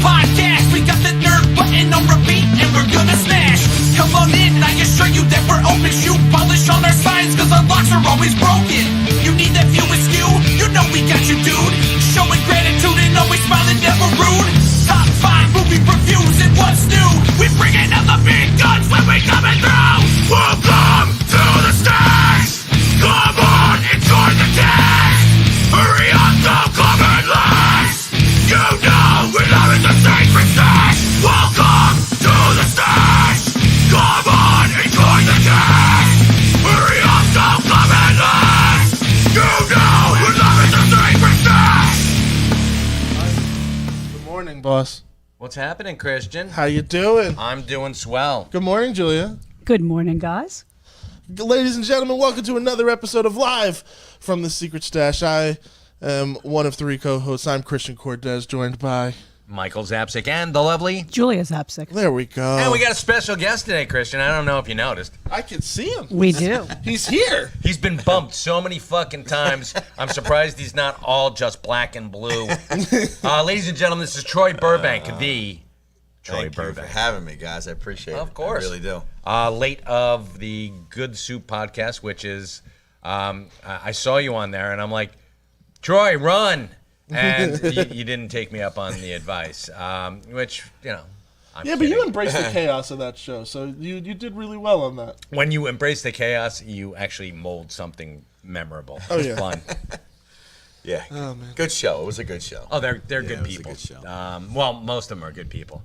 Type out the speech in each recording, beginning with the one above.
podcast. We got the nerd button on repeat, and we're gonna smash. Come on in, I assure you that we're open. Shoe polish on our signs, cause our locks are always broken. You need that view askew? You know we got you, dude. Showing gratitude and always smiling, never rude. Top 5 movie reviews and what's new. We bringing out the big guns when we coming through. Welcome to the stage. Come on, enjoy the taste. Hurry up, don't come in last. You know we love it, the sacred stage. Welcome to the stage. Come on, enjoy the taste. Hurry up, don't come in last. You know we love it, the sacred stage. Good morning, boss. What's happening, Christian? How you doing? I'm doing swell. Good morning, Julia. Good morning, guys. Ladies and gentlemen, welcome to another episode of Live from the Secret Stash. I am one of 3 co-hosts. I'm Christian Cortez, joined by... Michael Zapsik and the lovely... Julia Zapsik. There we go. And we got a special guest today, Christian. I don't know if you noticed. I can see him. We do. He's here. He's been bumped so many fucking times. I'm surprised he's not all just black and blue. Ladies and gentlemen, this is Troy Burbank, the... Troy Thank Burbank. you for having me, guys. I appreciate it. Of course. I really do. Late of the Good Soup podcast, which is, I saw you on there, and I'm like, Troy, run. And you didn't take me up on the advice, which, you know, I'm Yeah, but kidding. you embraced the chaos of that show, so you did really well on that. When you embrace the chaos, you actually mold something memorable. Oh, It's yeah. fun. Yeah. Oh, man. Good show. It was a good show. Oh, they're Yeah, good it was a people. good show. Well, most of them are good people.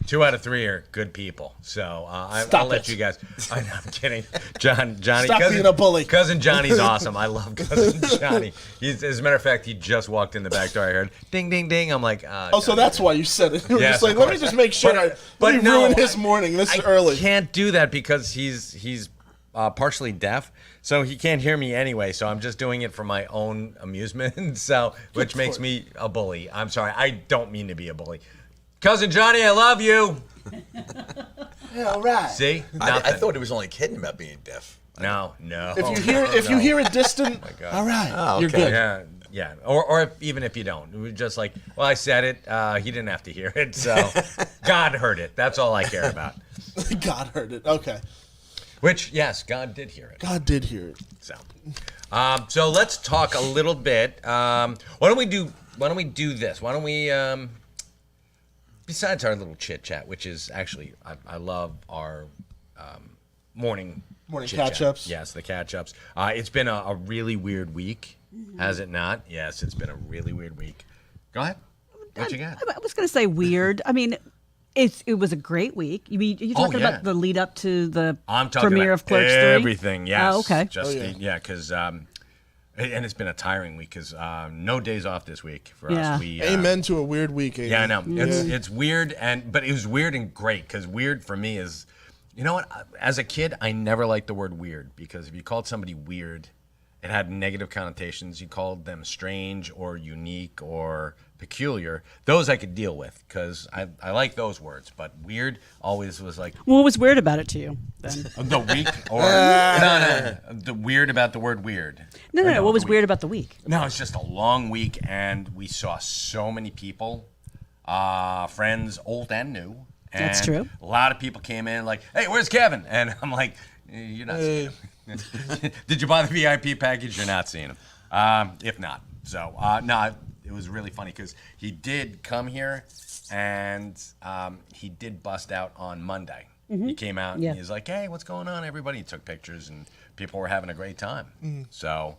2 out of 3 are good people. So I'll Stop let it. you guys. I'm kidding. Johnny. Stop being a bully. Cousin Johnny's awesome. I love Cousin Johnny. As a matter of fact, he just walked in the back door. I heard ding, ding, ding. I'm like, Oh, so that's why you said it. You were Yes, just like, of let me course. just make sure But let me no, ruin his morning this early. I can't do that because he's partially deaf, so he can't hear me anyway. So I'm just doing it for my own amusement. So which makes me a bully. I'm sorry. I don't mean to be a bully. Cousin Johnny, I love you. Yeah, all right. See? I Nothing. thought he was only kidding about being deaf. No. If you hear it distant, God. all right, Oh, you're okay. good. Yeah. Or even if you don't, we're just like, well, I said it. He didn't have to hear it, so God heard it. That's all I care about. God heard it. Okay. Which, yes, God did hear it. God did hear it. So let's talk a little bit. Why don't we do this? Why don't we, besides our little chit chat, which is actually, I love our morning chit-chat. catch-ups. Yes, the catch-ups. It's been a really weird week, has it not? Yes, it's been a really weird week. Go ahead. What you got? I was going to say weird. I mean, it was a great week. You talking yeah. about the lead up to the I'm talking premiere about of Clerks 3? everything. Yes. Oh, okay. Just yeah. because and it's been a tiring week because no days off this week for Yeah. us. We Amen to a weird week. Amy. Yeah, I know. It's weird, but it was weird and great because weird for me is, you know what? As a kid, I never liked the word weird because if you called somebody weird, it had negative connotations. You called them strange or unique or peculiar. Those I could deal with because I like those words, but weird always was like What was weird about it to you then? the week or no, the weird about the word weird. No. What was the weird about the week? No, it's just a long week, and we saw so many people, friends, old and new. And That's true. A lot of people came in like, "Hey, where's Kevin?" And I'm like, "You're not seeing him. Did you buy the VIP package? You're not seeing him. If not, so no, it was really funny because he did come here, and he did bust out on Monday. He came out Yeah. and he's like, "Hey, what's going on, everybody?" He took pictures, and people were having a great time. So.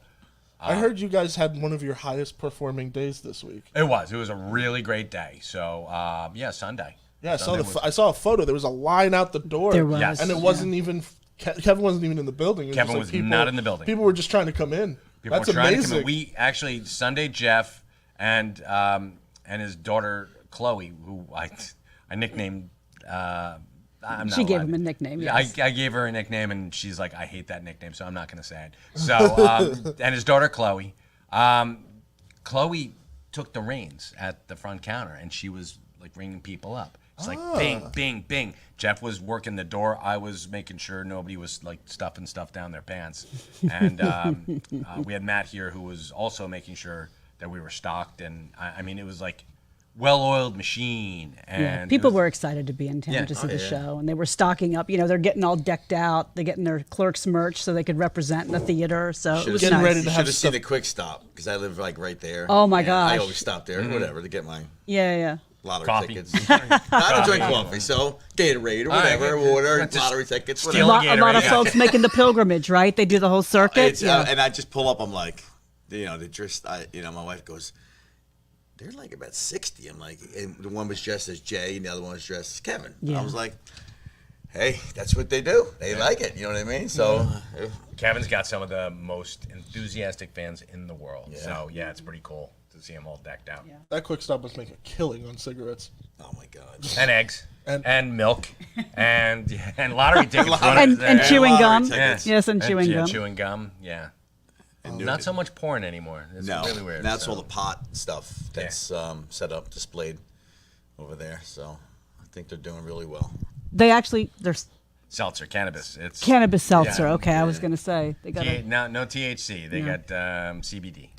I heard you guys had one of your highest performing days this week. It was a really great day. So yeah, Sunday. Yeah, Sunday I saw a photo. There was a line out the door. There was, Yes. and it wasn't even Kevin wasn't even in the building. It was Kevin just like was not in the building. People were just trying to come in. People That's were trying amazing. to come in. We actually Sunday Jeff and his daughter Chloe, who I nicknamed. I'm not She gave allowed. him a nickname. Yeah, Yes. I gave her a nickname, and she's like, "I hate that nickname, so I'm not going to say it." So, and his daughter Chloe, Chloe took the reins at the front counter, and she was like ringing people up. It's like bing, bing, bing. Jeff was working the door. I was making sure nobody was like stuffing stuff down their pants. And we had Matt here who was also making sure that we were stocked. And I mean, it was like well-oiled machine. And Yeah, people were excited to be in town Yeah. to see Oh, the yeah. show, and they were stocking up. They're getting all decked out. They're getting their Clerks merch so they could represent in the theater. So it was Getting nice. ready You to should have have stuff. seen the Quick Stop because I live like right there. Oh, my And gosh. I always stop there, whatever, to get my Yeah. lottery Coffee. tickets. I don't drink coffee, so Gatorade or All right, whatever, good. water, Just lottery tickets, steal whatever. A lot of Gatorade. folks making the pilgrimage, right? They do the whole circuit. It's, and I just pull up. I'm like, they dressed. My wife goes, they're like about 60. I'm like, and the one was dressed as Jay, and the other one was dressed as Kevin. Yeah. I was like, hey, that's what they do. They like it. You know what I mean? So, Kevin's got some of the most enthusiastic fans in the world. Yeah. So, yeah, it's pretty cool to see them all decked out. That Quick Stop was making a killing on cigarettes. oh my god. And eggs. And- And milk. and lottery tickets. and chewing lottery gum. tickets. Yes, and chewing yeah, gum. chewing gum, yeah. And Not so much porn anymore. It's No, really weird. that's so. all the pot stuff that's set up, displayed over there. So I think they're doing really well. There's Seltzer, cannabis. It's cannabis seltzer. Yeah. Okay, I was going to say. They got no THC. They got CBD.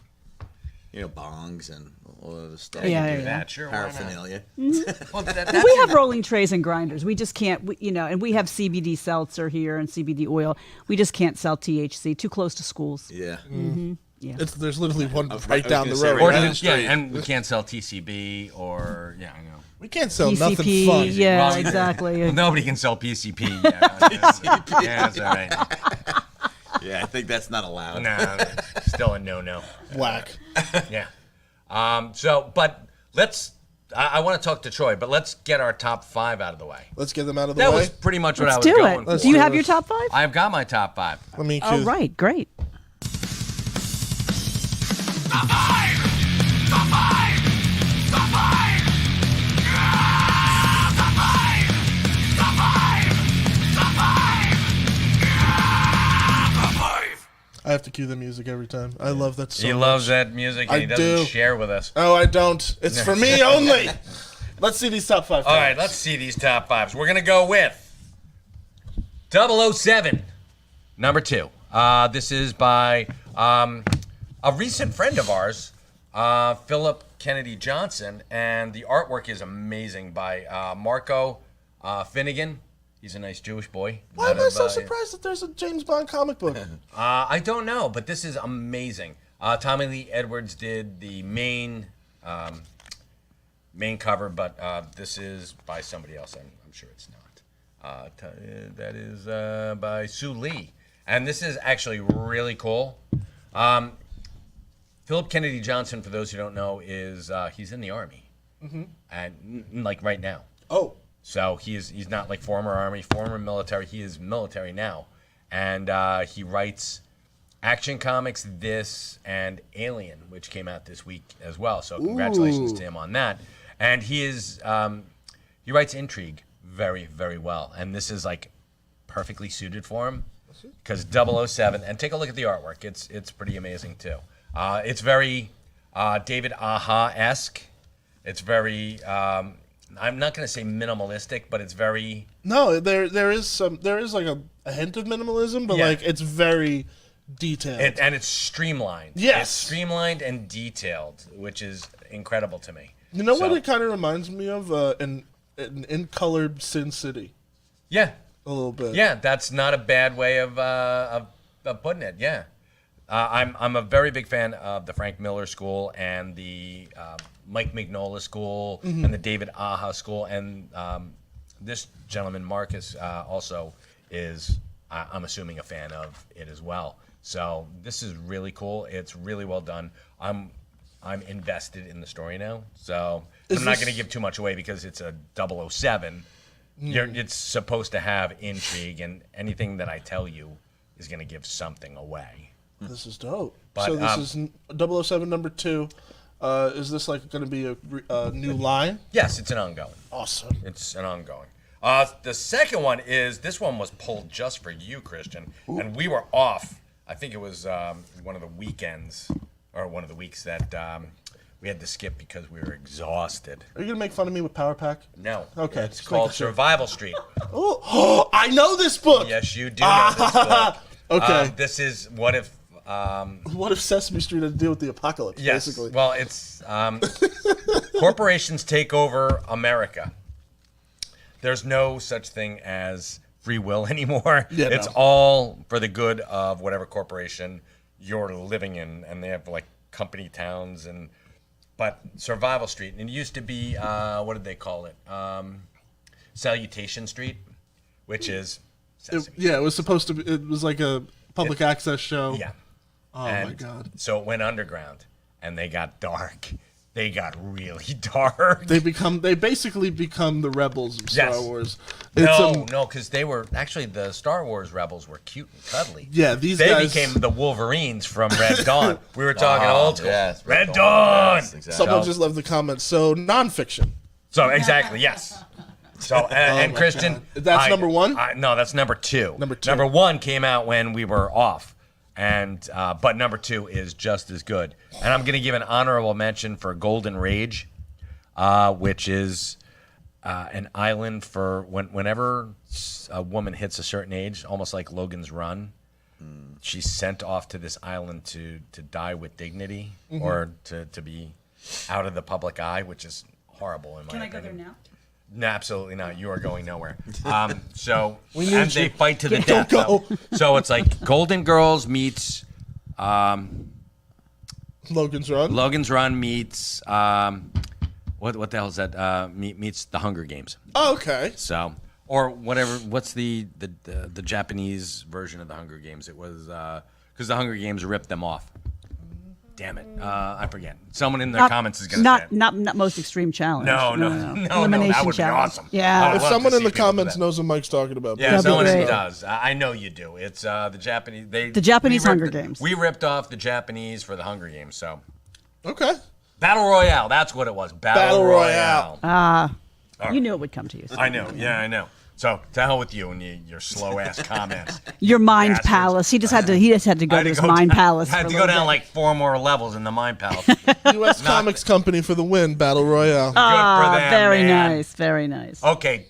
Bongs and all of the stuff. Yeah, Do yeah. that, sure. why not? Paraphernalia. Well, we have rolling trays and grinders. We just can't, and we have CBD seltzer here and CBD oil. We just can't sell THC. Too close to schools. Yeah. Yeah. There's literally one was right down the gonna say, road. Or, right? right? yeah, and we can't sell TCB or I know. We can't sell nothing PCP. fun. Yeah, Well, exactly. Well, nobody can sell PCP. Yeah, that's all right. Yeah, I think that's not allowed. No, still a no. Whack. Yeah. But let's. I want to talk to Troy, but let's get our top 5 out of the way. Let's get them out of the That way. was pretty much what Let's I was do going it. for. Let's Do you do have this. your top 5? I've got my top 5. Let me Oh, cue. right. Great. I have to cue the music every time. I love that so He much. loves that music, and I he doesn't do. share with us. Oh, I don't. It's for me only. Let's see these top 5. All right, let's see these top 5s. We're going to go with 007, number 2. This is by a recent friend of ours, Philip Kennedy Johnson, and the artwork is amazing by Marco Finnegan. He's a nice Jewish boy. Why am I so surprised that there's a James Bond comic book? I don't know, but this is amazing. Tommy Lee Edwards did the main cover, but this is by somebody else. I'm sure it's not. That is by Sue Lee, and this is actually really cool. Philip Kennedy Johnson, for those who don't know, is he's in the Army, and like right now. Oh. So he's not like former Army, former military. He is military now, and he writes action comics, this and Alien, which came out this week as well. So congratulations to him on that. And he writes intrigue very, very well, and this is like perfectly suited for him because 007. And take a look at the artwork; it's pretty amazing too. It's very David Aja-esque. It's very. I'm not going to say minimalistic, but it's very. No, there is like a hint of minimalism, but Yeah. like it's very detailed. And it's streamlined. Yes. It's streamlined and detailed, which is incredible to me. You know So- what it kind of reminds me of? An in-colored Sin City. Yeah. A little bit. Yeah, that's not a bad way of putting it. Yeah. I'm a very big fan of the Frank Miller School and the Mike Mignola School and the David Aja School. And this gentleman, Marcus, also is, I'm assuming, a fan of it as well. So this is really cool. It's really well done. I'm invested in the story now. So I'm not going to give too much away because it's a 007. It's supposed to have intrigue, and anything that I tell you is going to give something away. This is dope. But, so this is 007 number 2. Is this like going to be a new line? Yes, it's an ongoing. Awesome. It's an ongoing. The second one is, this one was pulled just for you, Christian, and we were off. I think it was one of the weekends, or one of the weeks that we had to skip because we were exhausted. Are you going to make fun of me with Power Pack? No. Okay, It's just called making sure. Survival Street. Oh, I know this book. Yes, you do know this book. Okay. This is what if What if Sesame Street had to deal with the apocalypse? Yes. Basically. Well, it's corporations take over America. There's no such thing as free will anymore. Yeah, it's no. all for the good of whatever corporation you're living in, and they have like company towns but Survival Street, and it used to be what did they call it? Salutation Street, which is Sesame It was supposed to be. It was like a public access show. Yeah. Oh my God. So it went underground, and they got dark. They got really dark. They basically become the rebels of Yes. Star Wars. No, because they were actually the Star Wars rebels were cute and cuddly. Yeah, these they guys became the Wolverines from Red Dawn. We were talking old school. Yes, Red Dawn. Yes, exactly. Someone just left the comments. So nonfiction. So exactly, yes. So and my Christian, God. That's number one? No, that's number two. Number two. Number one came out when we were off, and but number two is just as good. And I'm going to give an honorable mention for Golden Rage, which is an island for whenever a woman hits a certain age, almost like Logan's Run. She's sent off to this island to die with dignity, or to be out of the public eye, which is horrible in my Can I opinion. go there now? No, absolutely not. You are going nowhere. So We need and you. they fight to the Don't death. go. So it's like Golden Girls meets Logan's Run. Logan's Run meets what the hell is that? Meets the Hunger Games. Oh, okay. So or whatever. What's the Japanese version of the Hunger Games? It was because the Hunger Games ripped them off. Damn it, I forget. Someone in the comments is going to say it. Not most extreme challenge. No, Elimination that would be challenge. awesome. I Yeah. would If love to someone in see the people do comments that. knows what Mike's talking about, Yeah, please someone let us great. know. does. I know you do. It's the Japanese. The Japanese we ripped Hunger Games. We ripped off the Japanese for the Hunger Games. So Okay. Battle Royale. That's what it was. Battle Royale. You knew it would come to you. I know. Yeah, I know. So to hell with you and your slow ass comments. Your mind Bastards. palace. He just had to go I to his go mind down- palace. Had for to a go little down bit. like 4 more levels in the Mind Palace. U.S. Comics Company for the win. Battle Royale. Good for them, Very man. nice. Very nice. Okay,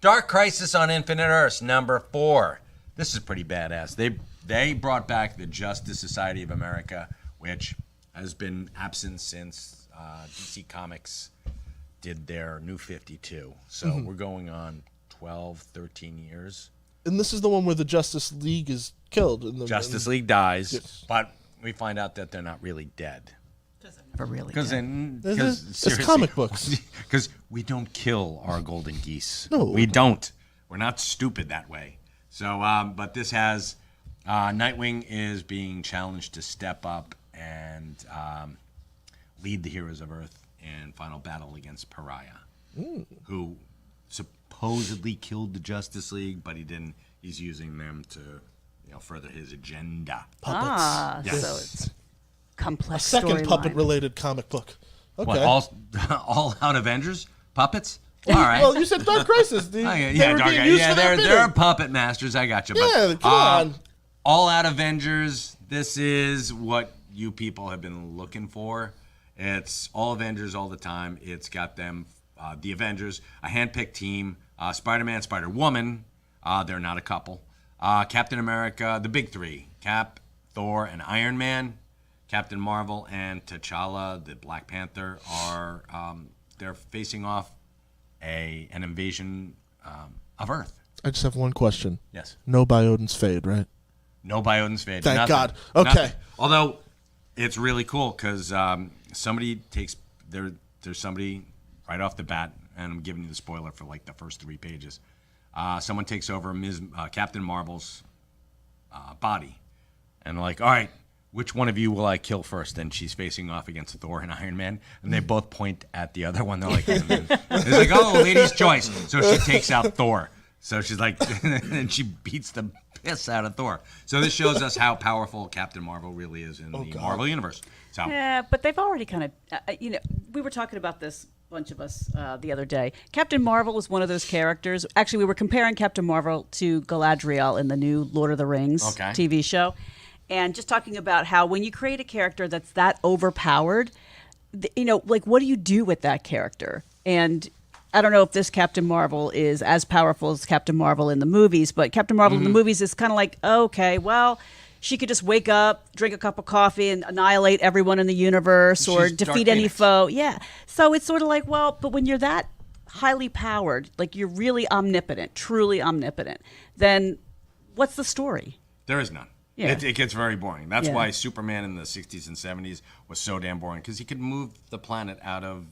Dark Crisis on Infinite Earths, number 4. This is pretty badass. They brought back the Justice Society of America, which has been absent since DC Comics did their New 52. So we're going on 12, 13 years. And this is the one where the Justice League is killed. In the Justice League dies, Yes. but we find out that they're not really dead. For really. Because It's comic books. Because we don't kill our golden geese. No. We don't. We're not stupid that way. So, but this has Nightwing is being challenged to step up and lead the heroes of Earth in final battle against Pariah, who supposedly killed the Justice League, but he didn't. He's using them to, further his agenda. Puppets. Yes. So it's complex. Second storyline. puppet-related comic book. Okay. What, all out Avengers puppets? All right. Well, you said Dark Crisis. Oh, yeah, They were Dark being Eye. used Yeah, for their they're bidding. puppet masters. I got you. Yeah, But, come on. All out Avengers. This is what you people have been looking for. It's all Avengers all the time. It's got them, the Avengers, a handpicked team, Spider-Man, Spider-Woman. They're not a couple. Captain America, the big three, Cap, Thor, and Iron Man. Captain Marvel and T'Challa, the Black Panther, are they're facing off an invasion of Earth. I just have one question. Yes. No Bioden's Fade, right? No Bioden's Fade. Thank Nothing. God. Okay. Nothing. Although it's really cool because somebody takes there's somebody right off the bat, and I'm giving you the spoiler for like the first 3 pages. Someone takes over Captain Marvel's body, and like, all right, which one of you will I kill first? And she's facing off against Thor and Iron Man, and they both point at the other one. They're like, it's like, oh, lady's choice. So she takes out Thor. So she's like, and she beats the piss out of Thor. So this shows us how powerful Captain Marvel really is in the Marvel universe. So Yeah, but they've already kind of, we were talking about this, bunch of us, the other day. Captain Marvel is one of those characters. Actually, we were comparing Captain Marvel to Galadriel in the new Lord of the Rings TV show. And just talking about how when you create a character that's that overpowered, like what do you do with that character? And I don't know if this Captain Marvel is as powerful as Captain Marvel in the movies, but Captain Marvel in the movies is kind of like, okay, well, she could just wake up, drink a cup of coffee, and annihilate everyone in the universe, or She's Dark defeat any Phoenix. foe. Yeah. So it's sort of like, well, but when you're that highly powered, like you're really omnipotent, truly omnipotent, then what's the story? There is none. Yeah. It gets very boring. That's Yeah. why Superman in the 60s and 70s was so damn boring, because he could move the planet out of,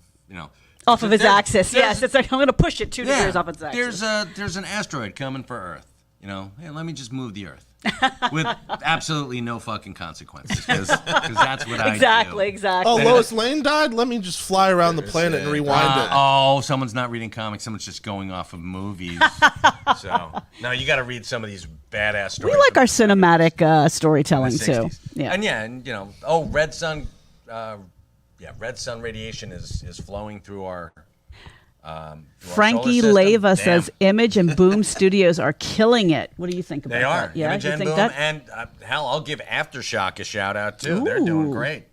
Off of his There- axis. there's- Yes, it's like I'm going to push it 2 degrees off its axis. There's an asteroid coming for Earth. Hey, let me just move the Earth with absolutely no fucking consequences, because that's what I do. Exactly. Oh, Lois Lane died? Let me just fly around the planet and rewind it. Oh, someone's not reading comics. Someone's just going off of movies. So no, you got to read some of these badass stories. We like from our the cinematic storytelling too. 60s. Yeah. And red sun, red sun radiation is flowing through our. Frankie solar system. Leva Damn. says Image and Boom Studios are killing it. What do you think about They that? are. Yeah, Image you and think Boom, that? and hell, I'll give Aftershock a shout out too. They're doing Ooh. great.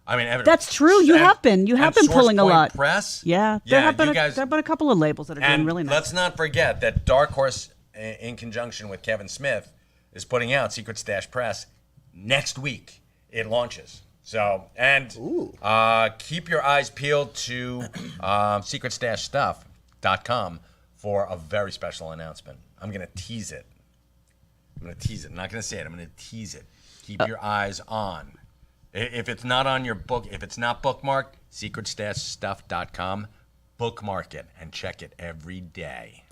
I mean, That's true. You have been pulling a Source Point lot. Press. Yeah, there have been you guys, there have been a couple of labels that are doing and really nice. let's not forget that Dark Horse, in conjunction with Kevin Smith, is putting out Secret Stash Press next week. It launches. So, and keep your eyes peeled to secretstashstuff.com for a very special announcement. I'm going to tease it. I'm not going to say it. I'm going to tease it. Keep your eyes on. If it's not on your book, if it's not bookmarked, secretstashstuff.com, bookmark it and check it every day.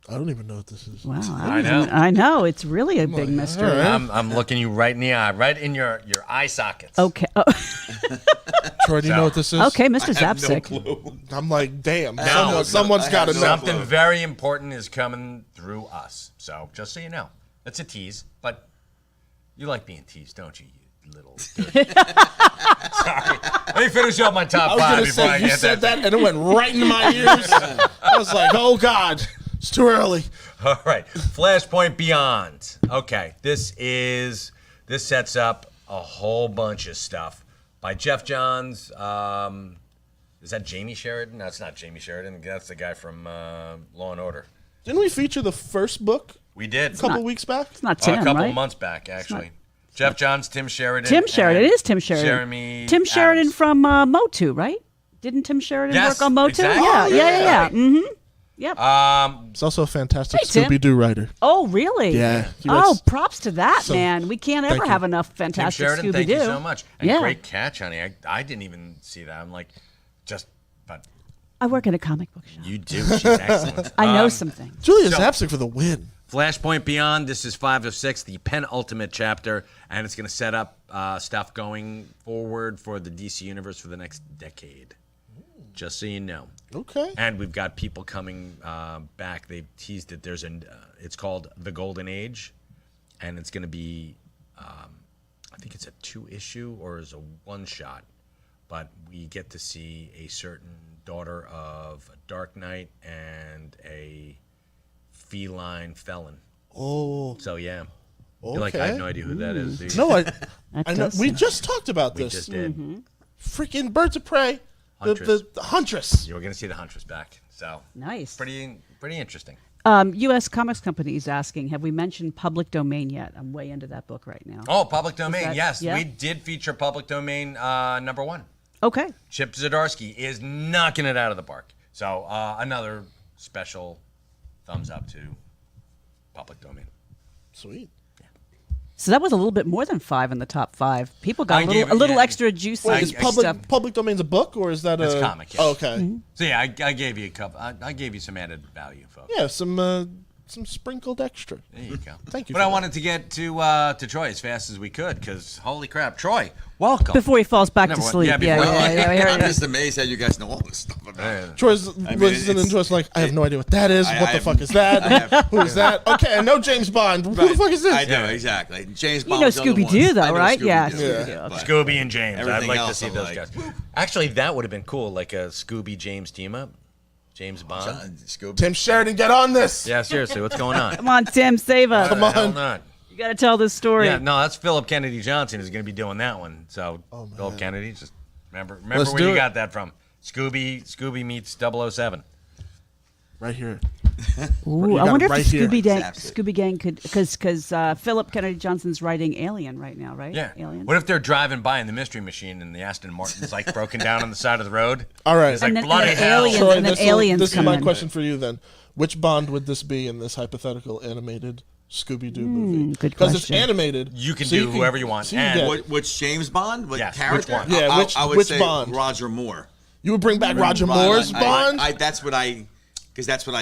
I don't even know what this is. Wow, I know. I know. It's really a big mystery. all right. I'm looking you right in the eye, right in your eye sockets. Okay. Oh, Troy, do you know what this is? okay, Mr. I have no Zapsik. clue. I'm like, damn. No. Someone's I got to have know. no Something very important is coming through us. So just so you know, it's a tease, but you like being teased, don't you, you little dirty. Sorry. Let me finish up my top I was five going to before I say, you get said that. that and it went right into my ears. I was like, oh, God. It's too early. All right, Flashpoint Beyond. Okay, this sets up a whole bunch of stuff by Jeff Johns. Is that Jamie Sheridan? No, it's not Jamie Sheridan. That's the guy from Law and Order. Didn't we feature the first book We did a couple weeks back? It's not Tim, a couple right? months back, actually. Jeff Johns, Tim Sheridan. Tim Sheridan. and It is Tim Sheridan. Jeremy. Tim Sheridan Adams. from Motu, right? Didn't Tim Sheridan Yes, work on Motu? exactly. Yeah, yeah. Right. Mm-hmm. Yep. It's also a fantastic Hey, Tim. Scooby-Doo writer. Oh, really? Yeah, he Oh, writes- props to that, So, man. We can't thank ever you. have enough Tim fantastic Sheridan, Scooby-Doo. thank you so much. And Yeah. great catch, honey. I didn't even see that. I'm like, but I work in a comic book shop. you do. She's excellent. I know some things. Julia So- Zapsik for the win. Flashpoint Beyond, this is 5 of 6, the penultimate chapter, and it's going to set up stuff going forward for the DC Universe for the next decade. Just so you know. Okay. And we've got people coming back. They've teased it. It's called The Golden Age, and it's going to be, I think it's a 2-issue or is a 1-shot, but we get to see a certain daughter of a Dark Knight and a feline felon. Oh. So yeah, you're like, I have no idea who that is. do you? No, I That know. does We sound- just talked about We this. just did. Freaking Birds of Prey. Huntress. The Huntress. You're going to see the Huntress back. So Nice. pretty interesting. U.S. Comics Company is asking, have we mentioned Public Domain yet? I'm way into that book right now. Oh, Public Domain. that- Yes, yeah? we did feature Public Domain number 1. Okay. Chip Zdarsky is knocking it out of the park. So another special thumbs up to Public Domain. Sweet. So that was a little bit more than 5 in the top 5. People got I gave a it- little yeah. extra juicy Wait, is I- stuff. public domain's a book or is that It's a comic, yeah. Oh, okay. So yeah, I gave you a couple. I gave you some added value, folks. Yeah, some sprinkled extra. There you go. Thank you But for I that. wanted to get to Troy as fast as we could because holy crap, Troy, welcome. Before he falls back Never to mind. sleep. Yeah, Yeah, before- yeah. I'm just amazed how you guys know all this stuff about it. Troy's mean, listening it's- to us like, I have no idea what that is. I- What I the have- fuck is that? I have- Who is that? Okay, I know James Bond. Who the fuck is this? I know, exactly. James You Bond. know was the other Scooby-Doo, ones. though, I know right? Yeah, Scooby-Doo, Scooby-Doo. but Scooby and James. I'd everything like to else, see I'm those like, guys. Actually, that would have been cool, like a Scooby James team up. James Bond. Scooby. Tim Sheridan, get on this. Yeah, seriously, what's going on? Come on, Tim, save us. Come Why the hell on. not? You got to tell this story. Yeah, no, that's Philip Kennedy Johnson who's going to be doing that one. So Philip Kennedy, just remember Let's where do you it. got that from. Scooby meets 007. Right here. Ooh, You I got wonder it right if here. Scooby Gang could, because Philip Kennedy Johnson's writing Alien right now, right? Yeah. Alien. What if they're driving by in the Mystery Machine and the Aston Martin's like broken down on the side of the road? All right. It's like And then- bloody and then hell. aliens- Troy, and then this aliens is come my in. question for you then. Which Bond would this be in this hypothetical animated Scooby-Doo movie? good Because it's question. animated. You can so do whoever you want. so you And get- Which James Bond? What Yes, character? which one? Yeah, I would which say Bond? Roger Moore. you would bring back Roger Moore's Bond? That's what I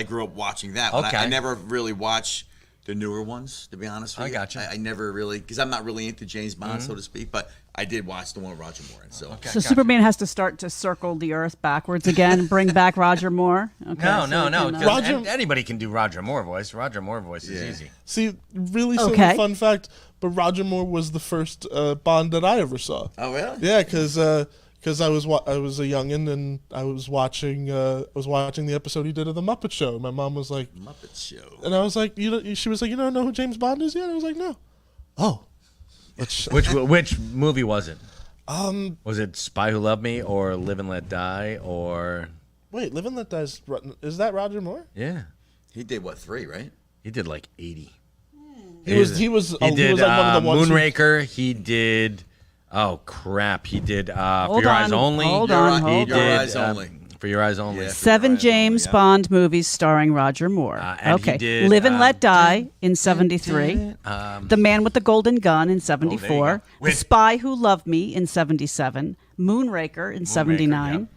grew up watching that. But Okay. I never really watched the newer ones, to be honest with I you. gotcha. I never really, because I'm not really into James Bond, so to speak, but I did watch the one with Roger Moore. So Okay. So Superman has to start to circle the Earth backwards again, and bring back Roger Moore. Okay, No, so no, we no. can, Roger- Anybody can do Roger Moore voice. Roger Moore voice is easy. See, really silly Okay. fun fact, but Roger Moore was the first Bond that I ever saw. Oh, really? Yeah, because I was a youngin and I was watching the episode he did of the Muppet Show. My mom was like, Muppet Show. and I was like, she was like, you don't know who James Bond is yet? And I was like, no. Oh, Which movie was it? Was it Spy Who Loved Me or Live and Let Die or wait, Live and Let Die is that Roger Moore? yeah? He did, 3, right? He did like 80. He was He like did one of the ones. Moonraker. He did. Oh crap! He did For Hold Your Eyes on, Only. hold Your on, Eye- hold He Your did Eyes Only. For Your Eyes Only. Yeah. 7 Right, James yeah. Bond movies starring Roger Moore. And he Okay. did, Live and Let Die in 73. Um, The Man with the Golden Gun in go. 74. The Wait. Spy Who Loved Me in 77. Moonraker in 79.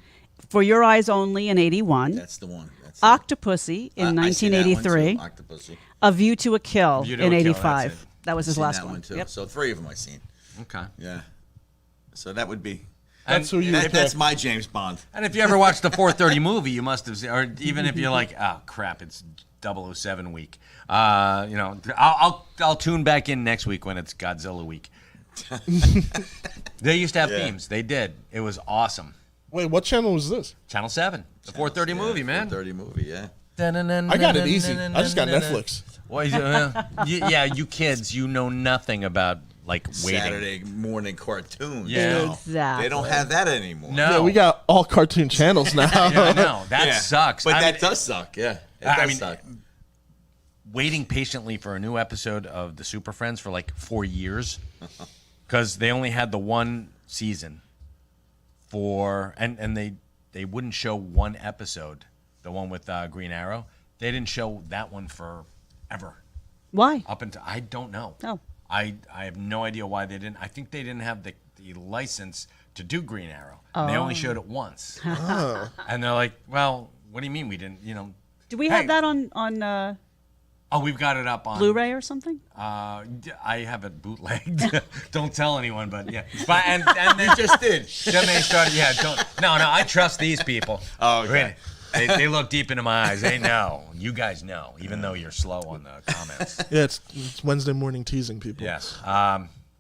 For Your Eyes Only in 81. That's the one. That's Octopussy in I see that one, too, 1983. Octopussy. A View to a Kill View to in a Kill, 85. that's it. That was his Seen last that one too. Yep. So 3 of them I seen. Okay. Yeah. So that would be. That's who you That, pick. that's my James Bond. And if you ever watched the 4:30 movie, you must have seen, or even if you're like, oh crap, it's 007 week. I'll tune back in next week when it's Godzilla week. They used to have Yeah. themes. They did. It was awesome. Wait, what channel was this? Channel 7, the 4:30 movie, man. 4:30 movie, yeah. I got it easy. I just got Netflix. Well, yeah, you kids, you know nothing about like waiting. Saturday morning cartoons. Yeah. you know. Exactly. They don't have that anymore. No, Yeah, we got all cartoon channels now. Yeah, I know that Yeah. sucks. But I that mean, does suck, yeah. It I does mean, suck. waiting patiently for a new episode of the Super Friends for like 4 years because they only had the one season and they wouldn't show one episode, the one with Green Arrow. They didn't show that one forever. Why? Up until I don't know. Oh. I have no idea why they didn't. I think they didn't have the license to do Green Arrow. They only showed it once. And they're like, well, what do you mean we didn't, Do we Hey. have that on Oh, we've got it up on Blu-ray or something? I have it bootlegged. Don't tell anyone, but yeah. But and they Just did. then they started. Yeah, don't. No, I trust these people. Oh, okay. They look deep into my eyes. They know. You guys know, even though you're slow on the comments. Yeah, it's Wednesday morning teasing people. Yes.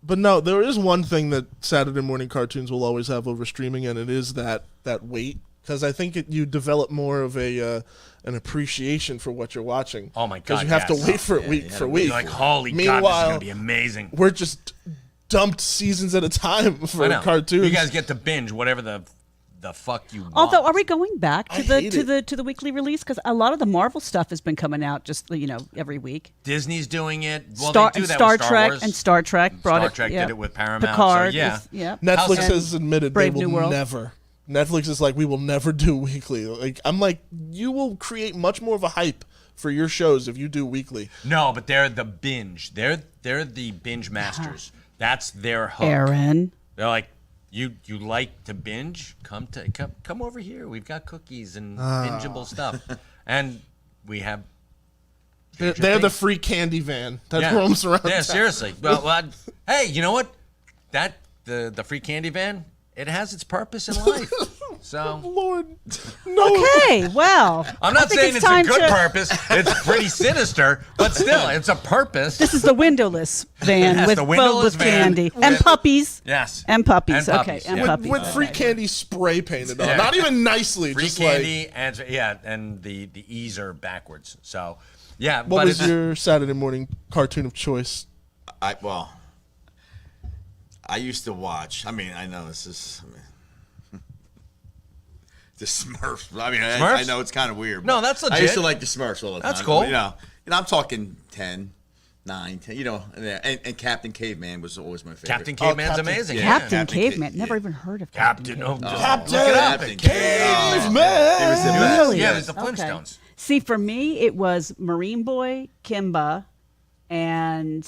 But no, there is one thing that Saturday morning cartoons will always have over streaming, and it is that wait. Because I think you develop more of an appreciation for what you're watching. Oh my God, Because you have yes. to wait for it Yeah, week you for gotta week. You're like, holy God, this is Meanwhile, gonna be amazing. we're just dumped seasons at a time for I know. cartoons. You guys get to binge whatever the fuck you want. Although, are we going back I to the hate to it. the to the weekly release? Because a lot of the Marvel stuff has been coming out just every week. Disney's doing it. Well, Star, they do that Star with Star Trek Wars. and Star Trek brought Star it. Trek yeah. did it with Paramount. So Picard, yeah. yeah. Netflix How's- has admitted Brave they New will World. never. Netflix is like, we will never do weekly. Like, I'm like, you will create much more of a hype for your shows if you do weekly. No, but they're the binge. They're the binge masters. That's their hook. Aaron. They're like, you like to binge? Come over here. We've got cookies and bingeable stuff, and we have. They're the free candy van that Yeah. roams around. Yeah, town. seriously. Well, hey, you know what? The free candy van. It has its purpose in life. So Lord, no. Okay, well, I'm I not think saying it's a time good to- purpose. It's pretty sinister, but still, it's a purpose. This is the windowless van Yes, with the filled windowless with van. candy and puppies. Yes. And puppies. And Okay, puppies, and yeah. puppies. With free candy spray painted on. Yeah. Not even nicely. Free just candy and the E's are backwards. So yeah. What but was it's, your Saturday morning cartoon of choice? I used to watch. I mean, I know this is. The Smurfs. I mean, I Smurfs? know it's kind of weird. No, but that's I used to legit. like the Smurfs all the time. That's cool. You know, I'm talking 10, 9, 10, you know, and Captain Caveman was always my favorite. Captain Caveman's Captain- amazing. yeah. Yeah. Captain Captain Caveman. Ca- Never yeah. even heard of Captain. Oh, Captain look it up. Captain Caveman. It was the best. Really? Yeah, it was the Okay. Flintstones. See, for me, it was Marine Boy, Kimba, and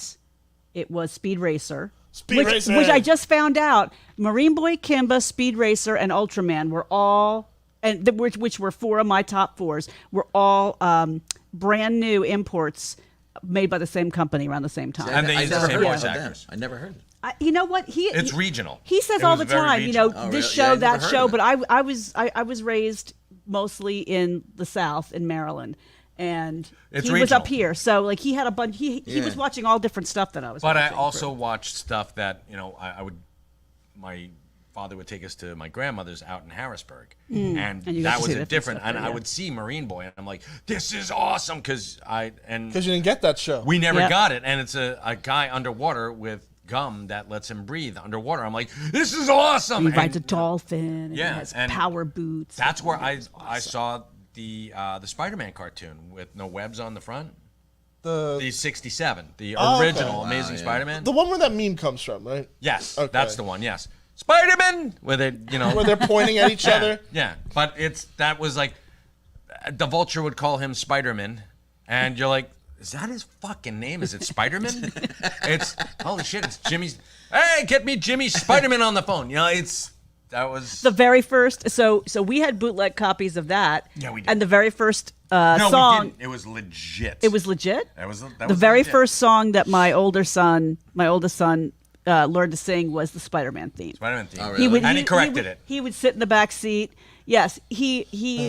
it was Speed Racer. Speed Racer. Which I just found out. Marine Boy, Kimba, Speed Racer, and Ultraman were all, which were 4 of my top 4s, were all brand new imports made by the same company around the same time. And they I use the never same heard voice of them. actors. I never heard of them. You know what? It's regional. He says It all was the very time, you know, regional. Oh, this really? show, Yeah, I that never heard show. of it. But I was raised mostly in the South, in Maryland, and It's he was up regional. here. So like he had a bunch. He Yeah. was watching all different stuff that I was. But I watching also through. watched stuff that, you know, I would, my father would take us to my grandmother's out in Harrisburg. And And you got that to was see a different different, stuff and there, I yeah. would see Marine Boy, and I'm like, this is awesome, because you didn't get that show. we never Yep. got it. And it's a guy underwater with gum that lets him breathe underwater. I'm like, this is awesome. He rides a And dolphin. And yeah, he has and power boots. that's where I saw the Spider-Man cartoon with no webs on the front. The 67, the Oh, original okay. Amazing yeah. Spider-Man. The one where that meme comes from, right? Yes, Okay. that's the one. Yes, Spider-Man, with it, you know, Where they're pointing at each other. yeah. But that was like, the Vulture would call him Spider-Man, and you're like, is that his fucking name? Is it Spider-Man? It's holy shit! It's Jimmy's. Hey, get me Jimmy Spider-Man on the phone. You know, that was the very first. So we had bootleg copies of that. Yeah, we did. And the very first no, we song. didn't. It was legit. It was legit. That was The very legit. first song that my oldest son learned to sing was the Spider-Man theme. Spider-Man theme. Oh, really? And he corrected it. He would sit in the back seat. Yes, he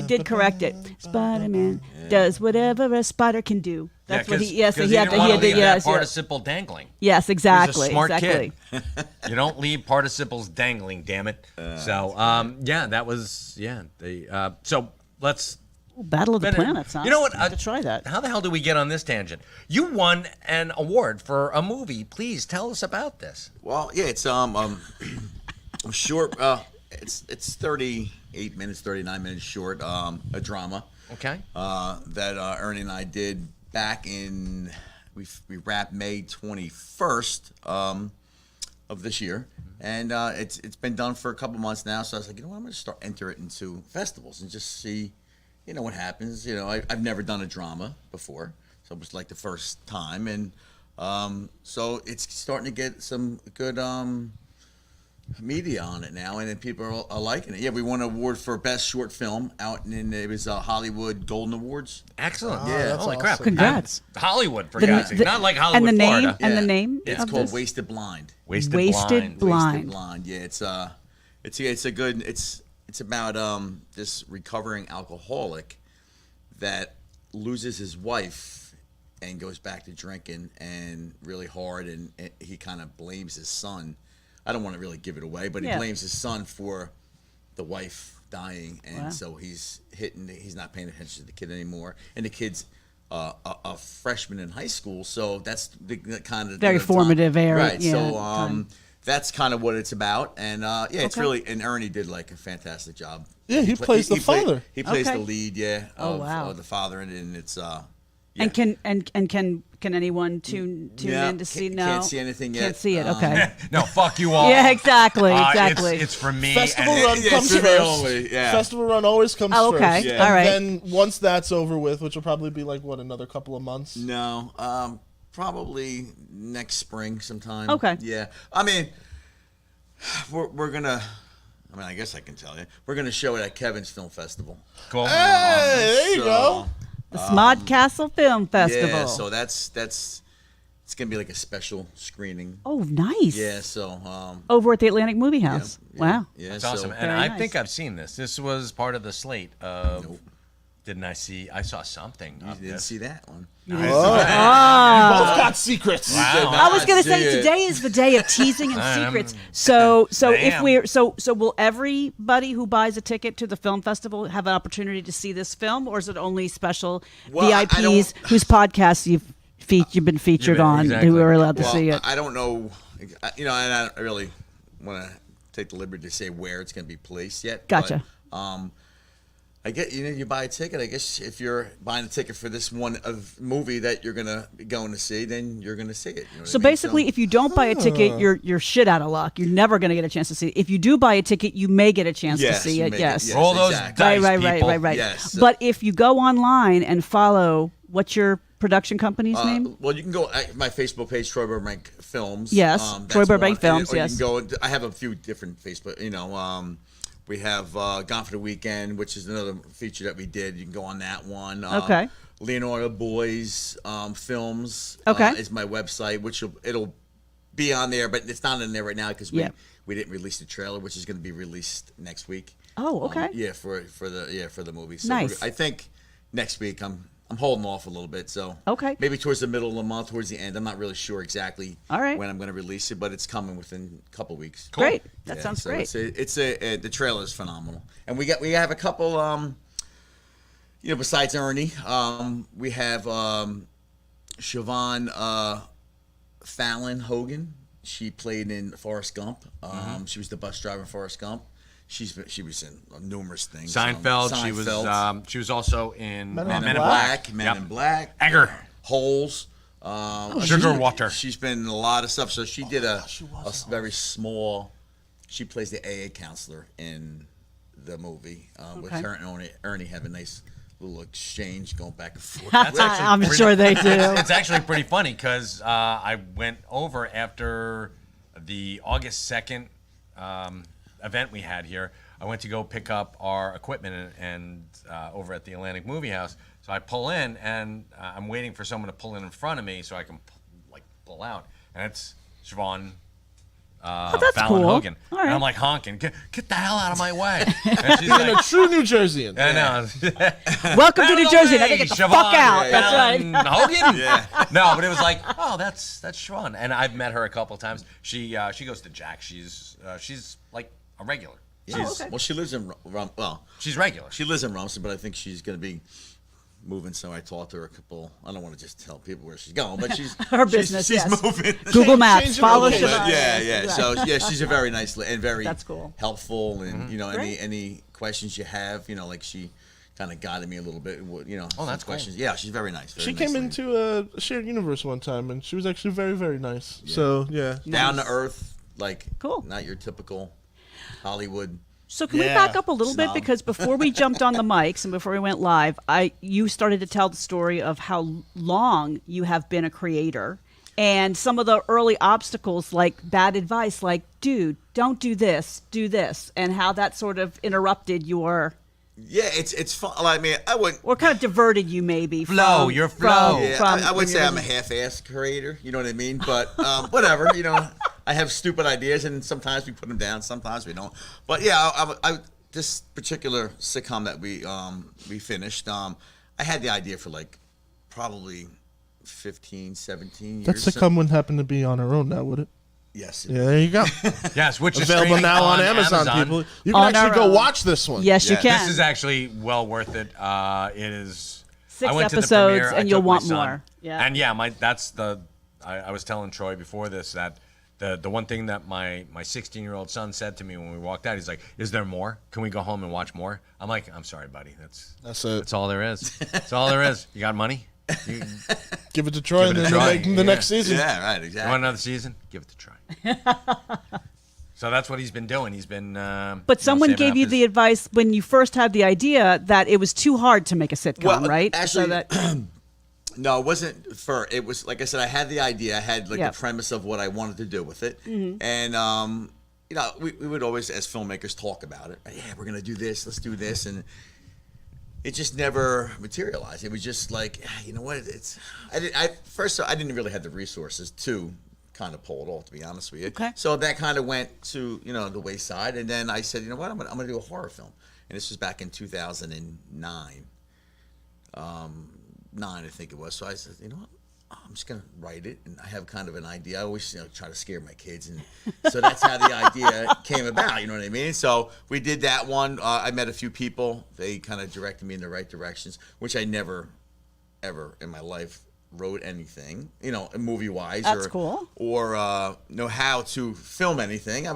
did correct it. Spider-Man does whatever a spider can do. That's what he. Yes, so he had to. He had to. Leave Yes, that yes, participle dangling. yes, exactly, He's a smart exactly. kid. You don't leave participles dangling, damn it. So, yeah, that was, yeah. So let's. Battle of the finish- Planets. Huh? You know what? I have to try that. How the hell do we get on this tangent? You won an award for a movie. Please tell us about this. Well, yeah, it's short. It's 38 minutes, 39 minutes short. A drama. Okay. That Ernie and I did back in we wrapped May 21st of this year, and it's been done for a couple months now. So I was like, you know what, I'm going to enter it into festivals and just see, you know, what happens. You know, I've never done a drama before, so it was like the first time, and so it's starting to get some good media on it now, and then people are liking it. Yeah, we won an award for best short film out in it was Hollywood Golden Awards. Excellent. Yeah. that's Holy crap. awesome. Congrats. Hollywood, for God's sake. Not like and Hollywood, the name Florida. and the Yeah. name. It's of called this? Wasted Blind. Wasted Wasted Blind. Blind. Wasted Blind. Yeah, it's a good. It's about this recovering alcoholic that loses his wife and goes back to drinking and really hard, and he kind of blames his son. I don't want to really give it away, but he Yeah. blames his son for the wife dying, and Wow. so he's not paying attention to the kid anymore, and the kid's a freshman in high school, so that's the kind of Very formative era, right? yeah, So time. that's kind of what it's about, and yeah, it's Okay. really, and Ernie did like a fantastic job. Yeah, he plays the father. He plays Okay. the lead, yeah. Oh, of, wow. of the father, and it's yeah. And can anyone tune Yeah, in to see? can't- No, can't see anything Can't yet. see it. Okay. No, fuck you all. Yeah, exactly, exactly. It's for me. Festival and run yeah, comes it's first. only, yeah. Festival run always comes Oh, okay. first. Yeah. All right. And then once that's over with, which will probably be like another couple of months. No, probably next spring sometime. Okay. Yeah, I mean, we're gonna. I mean, I guess I can tell you, we're gonna show it at Kevin's Film Festival. Cool. Hey, there you So, go. The Smod Castle Film Festival. Yeah, so that's it's gonna be like a special screening. Oh, nice. Yeah, so Over at the Atlantic Movie House. Wow. yeah, That's so, awesome. And Very I nice. think I've seen this. This was part of the slate of. Nope. Didn't I see? I saw something. You of didn't this. see that one. Both got secrets. I was going to say Yeah. today is the day of teasing and I'm- secrets. So if Damn. we're so will everybody who buys a ticket to the film festival have an opportunity to see this film, or is it only special Well, I VIPs don't- whose podcasts you've been featured been- on exactly. who are allowed to Well, see it? I don't know, you know, and I don't really want to take the liberty to say where it's going to be placed yet. Gotcha. But, I get you buy a ticket. I guess if you're buying a ticket for this one movie that you're gonna be going to see, then you're gonna see it. You know So what I mean? basically, if you don't buy a ticket, you're shit out of luck. You're never going to get a chance to see it. If you do buy a ticket, you may get a chance to see you it. make Yes. Roll those exactly. dice, Right. Yes. But if you go online and follow, what's your production company's name? Well, you can go at my Facebook page, Troy Burbank Films. Yes, That's Troy Burbank one. Films, Or yes. You can go. I have a few different Facebook. We have Gone for the Weekend, which is another feature that we did. You can go on that one. Okay. Leonardo Boys Films. Okay. Is my website, which it'll be on there, but it's not in there right now because Yeah. we didn't release the trailer, which is going to be released next week. Oh, okay. For the movie. So Nice. I think next week I'm holding off a little bit. So Okay. maybe towards the middle of the month, towards the end. I'm not really sure exactly All right. when I'm going to release it, but it's coming within a couple weeks. Great. That Yeah, sounds so great. the trailer is phenomenal, and we have a couple. Besides Ernie, we have Siobhan Fallon Hogan. She played in Forrest Gump. She was the bus driver in Forrest Gump. She was in numerous things. Seinfeld. She was also in Men Men in in Black. Black. Men Yep. in Black. Egger. Holes. Sugar Water. She's been in a lot of stuff. So she did a she was very small. She plays the AA counselor in the movie. With Okay. her and Ernie have a nice little exchange going back and forth. That's actually I'm pretty- sure they do. It's actually pretty funny because I went over after the August 2nd event we had here. I went to go pick up our equipment and over at the Atlantic Movie House. So I pull in and I'm waiting for someone to pull in front of me so I can pull out. And it's Siobhan that's Fallon cool. Hogan. All And right. I'm like honking, get the hell out of my way. And she's Being a like, true New Jerseyan. I know. Welcome to New Jersey. Now Hey, get the Siobhan fuck out. That's Fallon right. Hogan? Yeah. No, but it was like, oh, that's Siobhan. And I've met her a couple of times. She goes to Jack. She's like a regular. She's, okay. Well, she lives in She's regular. she lives in Rumson, but I think she's going to be moving. So I talked to her a couple. I don't want to just tell people where she's going, but she's Her business, She's yes. moving. Google Maps. Change it Follow a little bit. Siobhan. Yeah. Yes, So right. yeah, she's a very nice and very That's cool. helpful, and Great. any questions you have, like she kind of guided me a little bit. Oh, some that's cool. questions. Yeah, she's very nice. Very She nice came lady. into a shared universe one time, and she was actually very, very nice. So yeah, down to earth, like Cool. not your typical Hollywood. So can we Yeah. back up a little bit Snob. because before we jumped on the mics and before we went live, you started to tell the story of how long you have been a creator and some of the early obstacles like bad advice like dude, don't do this, and how that sort of interrupted your Yeah, it's fun. I mean, I would. or kind of diverted you maybe Flow, from, your flow. from, Yeah, from I would when say you're- I'm a half-assed creator. You know what I mean? But whatever. I have stupid ideas, and sometimes we put them down, sometimes we don't. But yeah, I this particular sitcom that we finished, I had the idea for like probably 15, 17 years. that sitcom wouldn't happen to be on her own now, would it? Yes. Yeah, there you go. Yes, which is Available streaming now on Amazon, people. You can On our actually go own. watch this one. Yes, you Yeah. can. This is actually well worth it. It is 6 I went to the episodes, premiere, and I you'll took my want son. more. Yeah. And yeah, I was telling Troy before this that the one thing that my 16-year-old son said to me when we walked out, he's like, "Is there more? Can we go home and watch more?" I'm like, "I'm sorry, buddy. That's it. That's all there is. That's all there is. You got money? You, Give it to Troy, Give and it a then try. we'll make the Yeah. next season. Yeah, right, you exactly. want another season? Give it a try." So that's what he's been doing. He's been. But someone saving gave up you his- the advice when you first had the idea that it was too hard to make a sitcom, Well, right? actually, so that No, it wasn't it was like I said, I had the idea, I had like Yep. the premise of what I wanted to do with it. And we would always as filmmakers talk about it. Yeah, we're gonna do this, let's do this, and it just never materialized. It was just like, you know what, I didn't really have the resources to kind of pull it off, to be honest with you. Okay. So that kind of went to, the wayside, and then I said, you know what, I'm gonna do a horror film. And this was back in 2009. 9, I think it was. So I said, you know what? I'm just gonna write it, and I have kind of an idea. I always try to scare my kids, and so that's how the idea came about. You know what I mean? So we did that one. I met a few people. They kind of directed me in the right directions, which I never, ever in my life wrote anything. Movie wise, That's cool. or know how to film anything.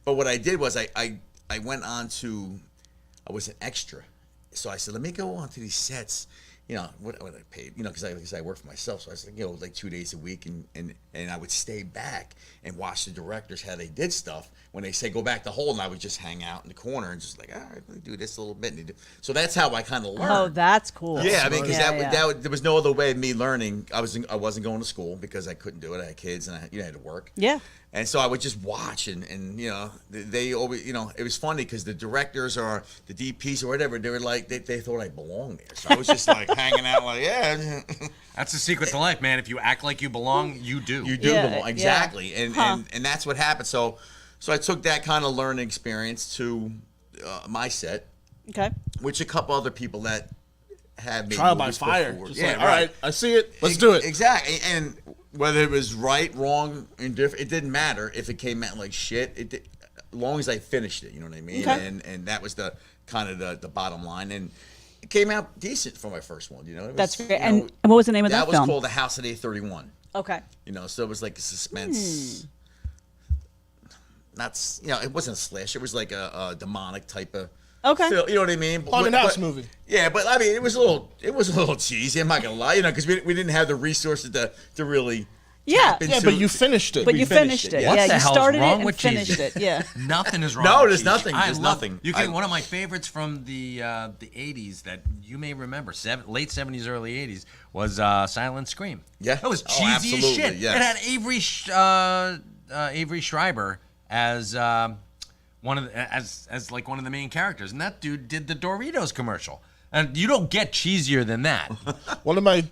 But what I did was I went on to. I was an extra so I said, let me go on to these sets. You know, what I paid, you know, because I work for myself. So I said, you know, like 2 days a week. And I would stay back and watch the directors, how they did stuff. When they say, go back to hold, and I would just hang out in the corner and just like, all right, let me do this a little bit. So that's how I kind of learned. Oh, that's cool. Yeah, I mean, because Yeah. there was no other way of me learning. I wasn't going to school because I couldn't do it. I had kids and I had to work. Yeah. And so I would just watch, and you know, they always, you know, it was funny because the directors or the DPs or whatever, they were like, they thought I belonged there. So I was just like hanging out, like, yeah. That's the secret to life, man. If you act like you belong, you do. You do Yeah, belong, exactly, and that's what happened. So I took that kind of learning experience to my set, Okay. which a couple other people that had made Trial by movies fire. before. Just Yeah, like, all right, I see it. Let's do it. Exactly. And whether it was right, wrong, indifferent, it didn't matter if it came out like shit. As long as I finished it, you know what I mean? Okay. And that was the kind of the bottom line. And it came out decent for my first one, you know? It was, That's great. you And know, what was the name of that that was film? called The House at 831. Okay. You know, so it was like a suspense. Not, you know, it wasn't a slash. It was like a demonic type of. Okay. You know what I mean? Haunted house movie. Yeah, but I mean, it was a little cheesy. I'm not gonna lie, you know, because we didn't have the resources to really. Yeah. tap Yeah, into but you finished it. But We you finished finished it, it. yeah. What Yeah, the you hell's started wrong it and with cheesy? finished it. Yeah. Nothing is wrong. No, with there's cheesy. nothing. I There's love- nothing. You can. One of my favorites from the '80s that you may remember, late '70s, early '80s, was Silent Scream. Yeah. that was Oh, cheesy as absolutely, shit. yes. It had Avery Schreiber as one of the main characters, and that dude did the Doritos commercial. And you don't get cheesier than that. One of my,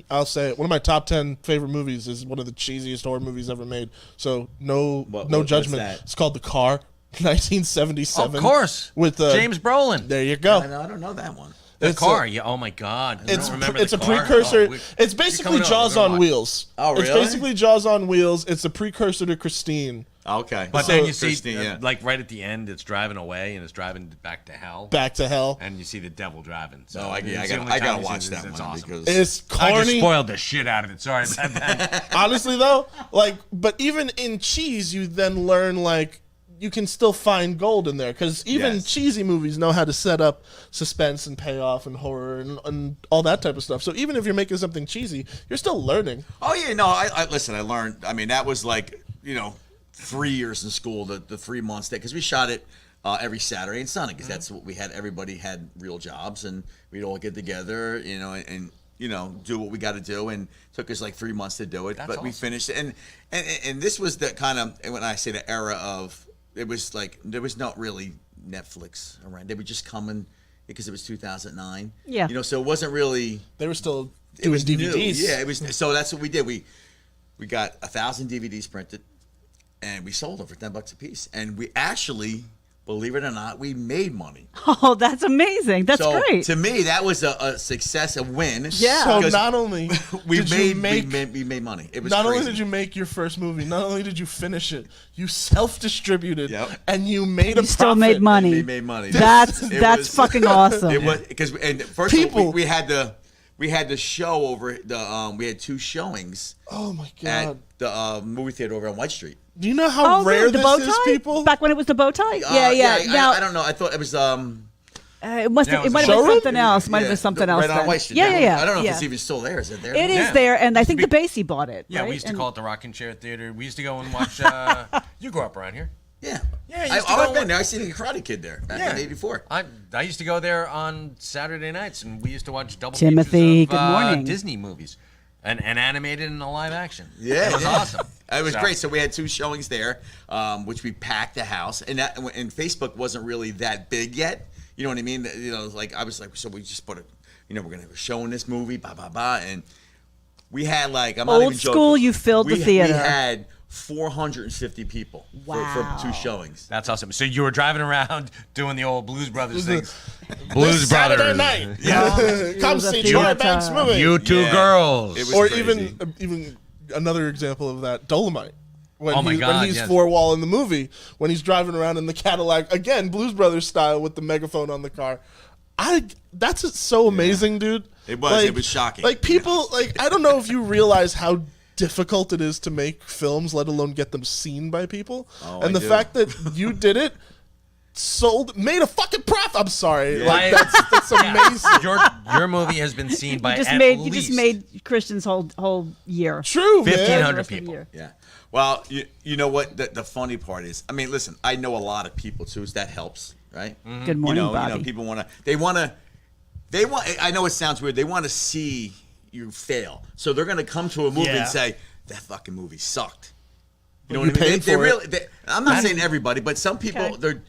I'll say it. One of my top 10 favorite movies is one of the cheesiest horror movies ever made. So no what's judgment. that? It's called The Car, 1977. Of course, with James Brolin. There you go. I don't know that one. The It's car. a- Yeah. Oh my God. You It's don't remember it's the a car? precursor. Oh, it's you're basically coming over. Jaws We're gonna on watch. Wheels. Oh, It's really? basically Jaws on Wheels. It's a precursor to Christine. Okay, But So- then you see, Christine, yeah. like right at the end, it's driving away and it's driving back to hell. Back to Hell. And you see the devil driving. So No, I it's the only gotta time you see watch this. that It's one awesome. because It's I just corny. spoiled the shit out of it. Sorry about that. Honestly, though, but even in cheese, you then learn you can still find gold in there because even Yes. cheesy movies know how to set up suspense and payoff and horror and all that type of stuff. So even if you're making something cheesy, you're still learning. Oh yeah, no, I listen. I learned. I mean, that was like 3 years in school, the 3 months because we shot it every Saturday and Sunday because that's what we had. Everybody had real jobs and we'd all get together, and do what we got to do. And it took us like 3 months to do it, That's but we awesome. finished it. And this was the kind of, and when I say the era of, it was like there was not really Netflix around. They were just coming because it was 2009. Yeah. So it wasn't really. They were still It doing was new. DVDs. Yeah, it was. So that's what we did. We got 1,000 DVDs printed, and we sold them for $10 a piece. And we actually, believe it or not, we made money. Oh, that's amazing. That's So great. to me, that was a success, a win. Yeah. So Because not only we did you make we made money. It was not crazy. only did you make your first movie, not only did you finish it, you self-distributed, Yep. and you made a You still profit. made money. We made money. That's It that's was- fucking awesome. It was because first of all, People- we had the show over the we had 2 showings Oh my at god! the movie theater over on White Street. Do you know how rare the this bow is, tie? people? Back when it was the bow tie? Yeah. Now I don't know. I thought it was it must Yeah, have. it It was might a have been showroom? something else. Might have yeah, been something right else. on then. White Street. Yeah. I don't know yeah. if it's even still there. Is it there? It is Yeah. there, and I think be- the Basie bought it. Yeah, right? we used to And- call it the Rocking Chair Theater. We used to go and watch. You grew up around here. Yeah. Yeah, you used to I've go- been there. I seen the Karate Kid there back in '84. I used to go there on Saturday nights, and we used to watch double Timothy, features of, good morning. Disney movies, and animated in a live action. Yeah, it was awesome. It was So- great. So we had 2 showings there, which we packed the house, and Facebook wasn't really that big yet. You know what I mean? Like I was like, so we just put we're gonna have a show in this movie, and we had like I'm not Old even joking. school, you filled the theater. We had 450 people for Wow. 2 showings. That's awesome. So you were driving around doing the old Blues Brothers things. Blues This Saturday Brothers. night. It Come was a see theater. Troy Banks movie. You two Yeah. girls. It was or crazy. even another example of that, Dolomite. When Oh my when God, he's yes. 4-wall in the movie, when he's driving around in the Cadillac, again, Blues Brothers style with the megaphone on the car. That's so amazing, dude. It was. It was shocking. Like people, I don't know if you realize how difficult it is to make films, let alone get them seen by people. Oh, and I the do. fact that you did it, made a fucking profit. I'm sorry. Yeah. Like that's amazing. Your movie has been seen by You just at made least Christian's whole year. True, man. 1,500 The rest of the people. year. Yeah. Well, you know what? The funny part is, I mean, listen, I know a lot of people too, so that helps, right? Good morning, You know, Bobby. people want. I know it sounds weird. They want to see you fail, so they're going to come to a movie Yeah. and say that fucking movie sucked. You know But what I you mean? paid for it. Really. I'm not saying everybody, but some people Okay.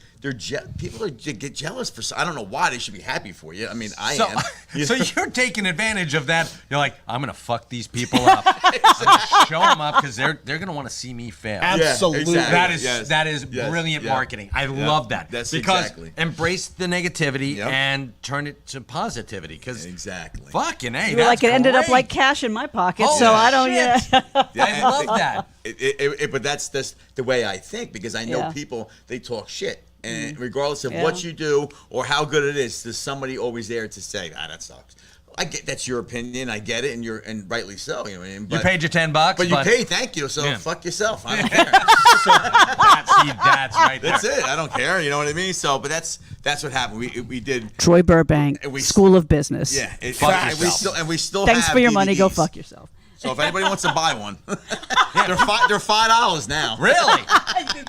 people get jealous for. I don't know why they should be happy for you. I mean, I So, am. so you're taking advantage of that. You're like, I'm gonna fuck these people up. I'm gonna show them up because they're gonna want to see me fail. Absolutely. exactly. That is Yes. brilliant Yeah. marketing. I love that. That's because exactly. embrace the negativity Yep. and turn it to positivity. Because Exactly. fucking hey, You were like, that's it ended up great. like cash in my pocket, Holy so I don't. shit. Yeah. I love that. But that's the way I think, because I know Yeah. people, they talk shit. And regardless of Yeah. what you do or how good it is, there's somebody always there to say, that sucks. I get that's your opinion. I get it, and rightly so. You know what I mean? You paid your $10, but you paid. Thank you. So Yeah. fuck yourself. I don't care. That's right there. That's it. I don't care. You know what I mean? So, but that's what happened. We did. Troy Burbank, And we- School of Business. Yeah. Fuck and we yourself. still Thanks have for your money. Go DVDs. fuck yourself. So if anybody wants to buy one, they're $5 now. Really?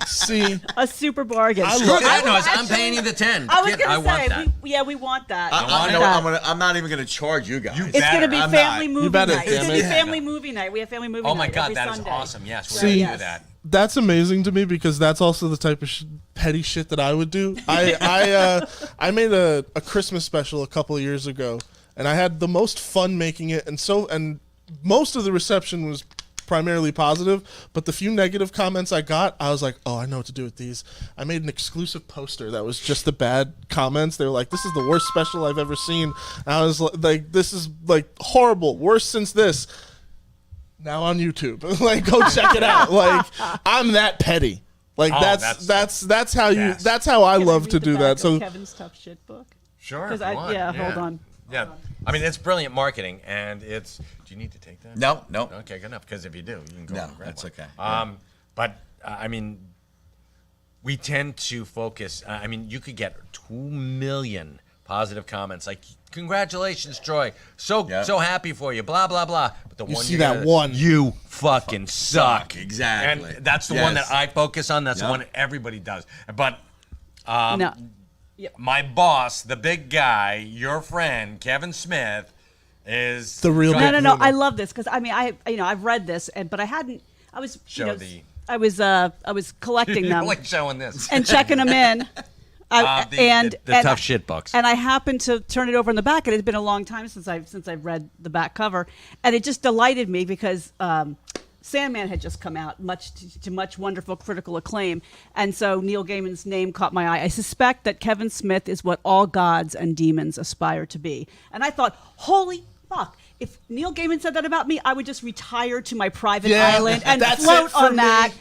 See, A super bargain. I Screw love that I noise. I'm actually- paying you the 10. I was Kid, gonna I want say, that. we want that. I'm not even gonna charge you guys. It's going to be I'm family not. movie You better, night. It's damn going to it. be family movie night. We have family movie night. Oh my God, every that is Sunday. awesome. Yes, we're See, gonna do that. that's amazing to me because that's also the type of petty shit that I would do. I made a Christmas special a couple of years ago, and I had the most fun making it, and most of the reception was primarily positive, but the few negative comments I got, I was like, oh, I know what to do with these. I made an exclusive poster that was just the bad comments. They were like, this is the worst special I've ever seen. And I was like, this is like horrible, worst since this. Now on YouTube. Like, go check it out. Like, I'm that petty. Like, Oh, that's how you yes. that's how I Can love read to the do back that. of So Kevin's tough shit book. Sure. 'Cause if you want. hold on. Yeah. I mean, it's brilliant marketing, and it's. Do you need to take that? No. Okay, good enough. Because if you do, you can go No, and grab that's one. okay. But I mean, we tend to focus. I mean, you could get 2 million positive comments like, "Congratulations, Troy! So happy for you." Blah blah blah. But the one see you're that gonna- one. you fucking suck. Exactly. And that's the one Yes. that I focus on. That's the Yep. one that everybody does. But No. my boss, the big guy, your friend Kevin Smith, is The real trying- No. I love this because I mean I've read this but I hadn't. I was Show the- I was collecting You're them like showing this. and checking them in. The tough shit books. And I happened to turn it over in the back, and it's been a long time since I've read the back cover, and it just delighted me because Sandman had just come out, much to much wonderful critical acclaim, and so Neil Gaiman's name caught my eye. I suspect that Kevin Smith is what all gods and demons aspire to be, and I thought, holy fuck. If Neil Gaiman said that about me, I would just retire to my private Yeah, island and that's float it for on me. that,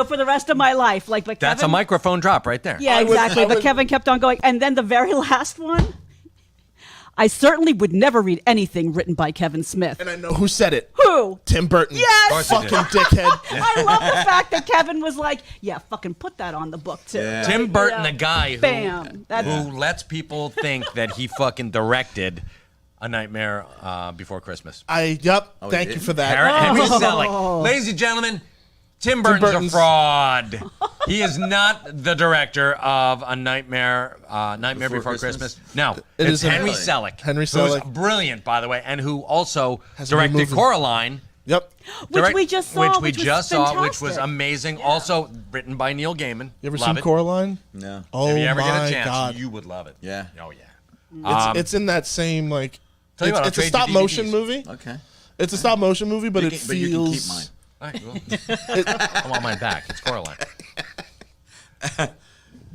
for the rest of my life. But That's Kevin, a microphone drop right there. Yeah, I would- exactly. I But would- Kevin kept on going. And then the very last one, I certainly would never read anything written by Kevin Smith. and I know who said it. Who? Tim Burton. Yes! Of course he Fucking dickhead. I love the fact that Kevin was like, yeah, fucking put that on the book, too. Yeah. Tim Like, Burton, yeah. the guy Bam. That's- who lets people think that he fucking directed A Nightmare Before Christmas. Thank you did? for that. Henry Selick. Ladies and gentlemen, Tim Burton's a Burton's- fraud. He is not the director of A Nightmare Before Christmas. No, It it's is Henry Really? Selick. Henry Who's Selick. brilliant, by the way, and who also Has a new directed movie. Coraline. Yep. Which we just saw, which which we was just saw, which was fantastic. amazing. Also written by Neil Gaiman. You ever Love seen it. Coraline? No. Oh If you ever my get a chance, god. you would love it. Yeah. Oh yeah. It's in that same like. Tell you what, I'll it's a trade you stop motion DVDs. movie. Okay. It's a stop motion movie, but it But you can keep feels. mine. All right, well, I want mine back. It's Coraline.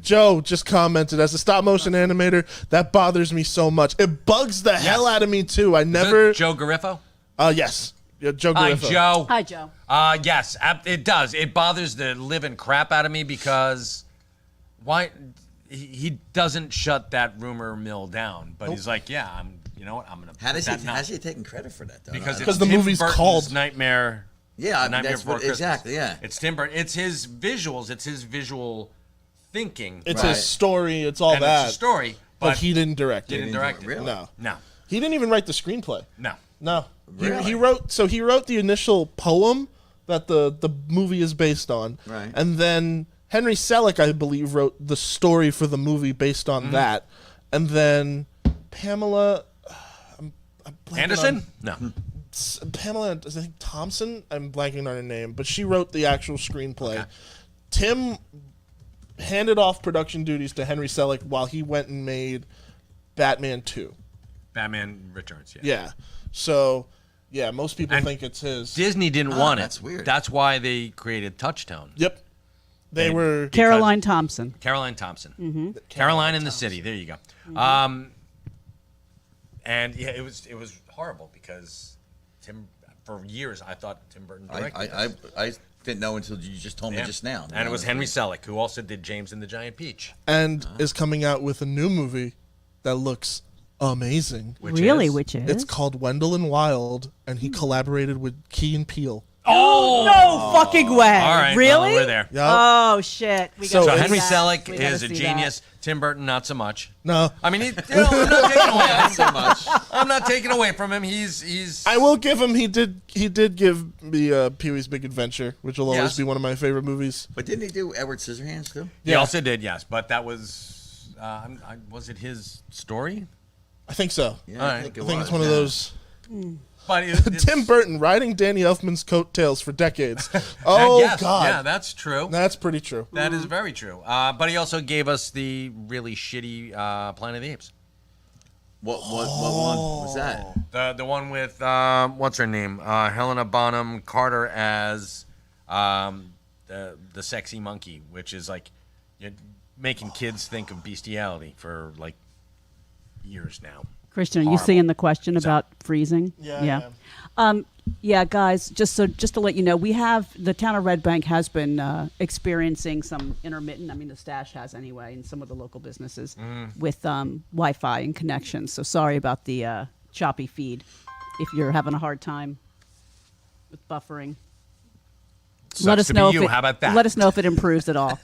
Joe just commented, as a stop motion animator, that bothers me so much. It bugs the hell out of me too. I never. Joe Garifo. Yes. Yeah, Joe Hi, Garifo. Joe. Hi, Joe. Yes, it does. It bothers the living crap out of me because why he doesn't shut that rumor mill down. But he's like, yeah, you know what? I'm gonna. How put does that he? now. How's he taking credit for that? Though? Because the Tim movie's Burton's called- Nightmare. Yeah, Nightmare that's Before what Christmas. exactly. Yeah. It's Tim Burton. It's his visuals. It's his visual thinking. It's Right. his story. It's all and that. it's a story, but he didn't direct it. didn't direct it. Really? No. No, He didn't even write the screenplay. no. No. Really? He wrote the initial poem that the movie is based on. Right. And then Henry Selick, I believe, wrote the story for the movie based on that. And then Pamela I'm blanking Anderson? No. Pamela, I think Thompson. I'm blanking on her name, but she wrote the actual screenplay. Tim handed off production duties to Henry Selick while he went and made Batman 2. Batman Returns. Yeah. Yeah. So, yeah, most people And think it's his. Disney didn't want it. that's weird. That's why they created Touchstone. Yep. They were. Caroline Thompson. Caroline Thompson. Mm-hmm. Caroline in the City. There you go. And yeah, it was horrible because for years I thought Tim Burton directed this. I didn't know until you just told me Yeah. just now. And it was Henry Selick, who also did James and the Giant Peach. And is coming out with a new movie that looks amazing. Which Really? is- Which is? It's called Wendell and Wild, and he collaborated with Key and Peele. Oh, no fucking way. All right, Really? well, we're there. Yep. Oh, shit. We So gotta So see Henry that. Selick We gotta is a see genius. Tim Burton, not so much. No, I mean, I'm not taking away. so much. I'm not taking away from him. He's. I will give him. He did give me Pee-wee's Big Adventure, which will always Yes. be one of my favorite movies. But didn't he do Edward Scissorhands too? He Yeah. also did, yes, but that was. Was it his story? I think so. Yeah, All right. I think it's one of yeah. those. But it's, Tim Burton riding Danny Elfman's coattails for decades. Oh yes, God, yeah, that's true. that's pretty true. That is very true. But he also gave us the really shitty Planet of the Apes. What one was that? The one with what's her name? Helena Bonham Carter as the sexy monkey, which is like you're making kids think of bestiality for like years now. Christian, are you Horrible. seeing the question about freezing? Yeah, Yeah, guys, just to let you know, we have the town of Red Bank has been experiencing some intermittent. I mean, the stash has anyway, and some of the local businesses with Wi-Fi and connections. So sorry about the choppy feed. If you're having a hard time with buffering, let us to be know. you. If it, How about that? Let us know if it improves at all.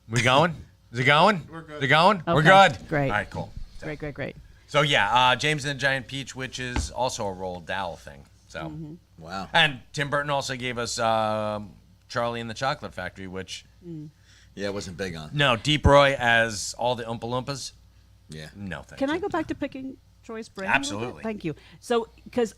We going? Is it going? We're good. Is it going? We're Okay, good. great. All right, cool. Great. So yeah, James and the Giant Peach, which is also a Roald Dahl thing. So, Wow. and Tim Burton also gave us Charlie and the Chocolate Factory, which Yeah, it wasn't big on. no, Deep Roy as all the Oompa Loompas. Yeah. No, thank Can you. I go back to picking Troy's brain? a little bit? Absolutely. Thank you. So, because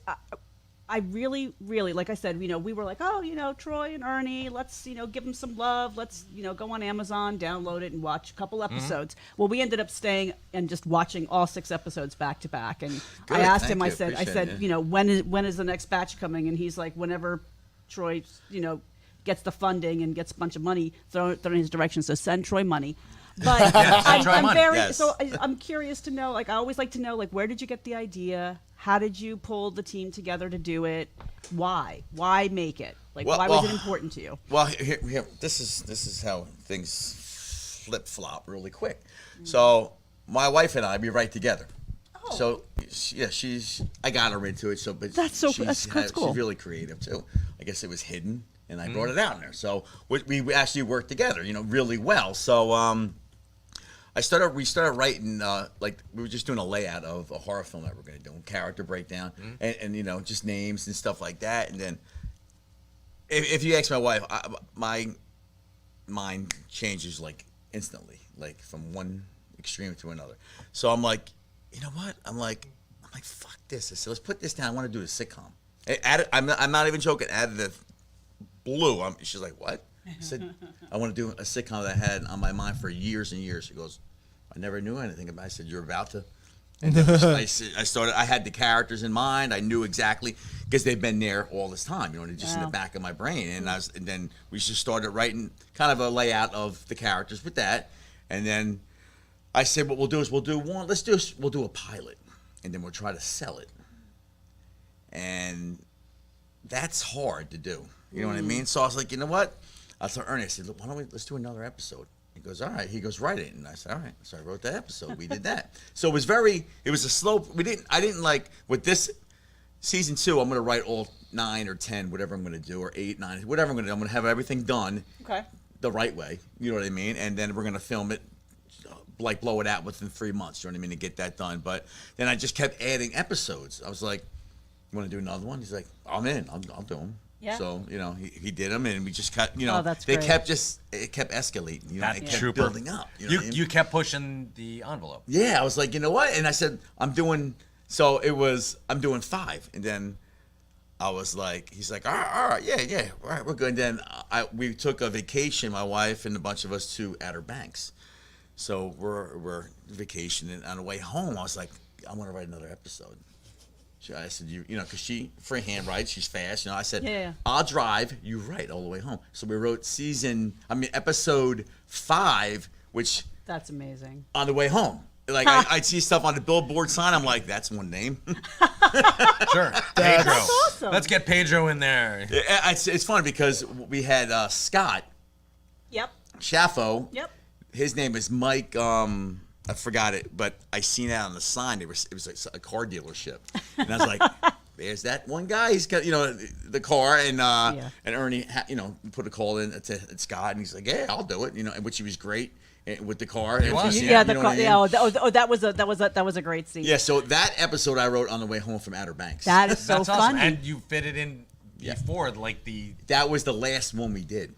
I really, like I said, we were like, oh, Troy and Ernie, let's, give them some love. Let's, go on Amazon, download it, and watch a couple episodes. Well, we ended up staying and just watching all 6 episodes back to back. And Good, I asked thank him, I you, said, appreciate it. when is the next batch coming? And he's like, whenever Troy, gets the funding and gets a bunch of money thrown in his direction. So send Troy money. But send Troy I'm money. very Yes. so I'm curious to know. Like I always like to know, like where did you get the idea? How did you pull the team together to do it? Why? Why make it? Like Well- why was well- it important to you? Well, here, this is how things flip flop really quick. So my wife and I, we write together. Oh. So yeah, I got her into it. So, but That's she's cool. She's really creative too. I guess it was hidden, and I brought it out there. So we actually worked together, really well. So we started writing, like we were just doing a layout of a horror film that we're going to do, character breakdown, and just names and stuff like that. And then if you ask my wife, my mind changes like instantly, like from one extreme to another. So I'm like, you know what? I'm like, fuck this. I said, let's put this down. I want to do a sitcom. I'm not even joking. Out of the blue, she's like, what? I said, I want to do a sitcom that I had on my mind for years and years. She goes, I never knew anything about it. I said, you're about to. And then I had the characters in mind. I knew exactly, because they've been there all this time, they're just in the back of my brain. And then we just started writing kind of a layout of the characters with that. And then I said, what we'll do is we'll do a pilot, and then we'll try to sell it. And that's hard to do. You know what I mean? So I was like, you know what? I told Ernie, I said, look, let's do another episode. He goes, all right. He goes, write it. And I said, all right. So I wrote that episode. We did that. So it was a slow, I didn't like, with this season 2, I'm going to write all 9 or 10, whatever I'm going to do, or 8, 9, whatever I'm going to do. I'm going to have everything done. Okay. the right way. You know what I mean? And then we're gonna film it, like blow it out within 3 months. You know what I mean? To get that done. But then I just kept adding episodes. I was like, "You want to do another one?" He's like, "I'm in. I'll do them." Yeah. So he did them, and we just cut. You know, Oh, that's they great. it kept escalating. You know, That it kept trooper. building up. You know what I mean? You kept pushing the envelope. Yeah, I was like, you know what? And I said, I'm doing 5. And then I was like, he's like, all right, yeah, all right, we're good. And then we took a vacation, my wife and a bunch of us, to Outer Banks. So we're vacationing. On the way home, I was like, I want to write another episode. I said, you know, because she freehand writes, she's fast. You know, I said, Yeah. I'll drive, you write all the way home. So we wrote episode 5, which That's amazing. on the way home. Like I'd see stuff on the billboard sign. I'm like, that's one name. Sure. Pedro. awesome. Let's get Pedro in there. It's funny because we had Scott Yep. Chaffo. Yep. His name is Mike. I forgot it, but I seen that on the sign. It was like a car dealership, and I was like, "There's that one guy. He's got the car." And and Ernie, put a call in to Scott, and he's like, "Yeah, I'll do it." Which he was great with the car. He was. Yeah, you the know car, what I mean? yeah. That was a great scene. Yeah, so that episode I wrote on the way home from Outer Banks. That is so That's funny. awesome. And you fit it in before, like the. That was the last one we did.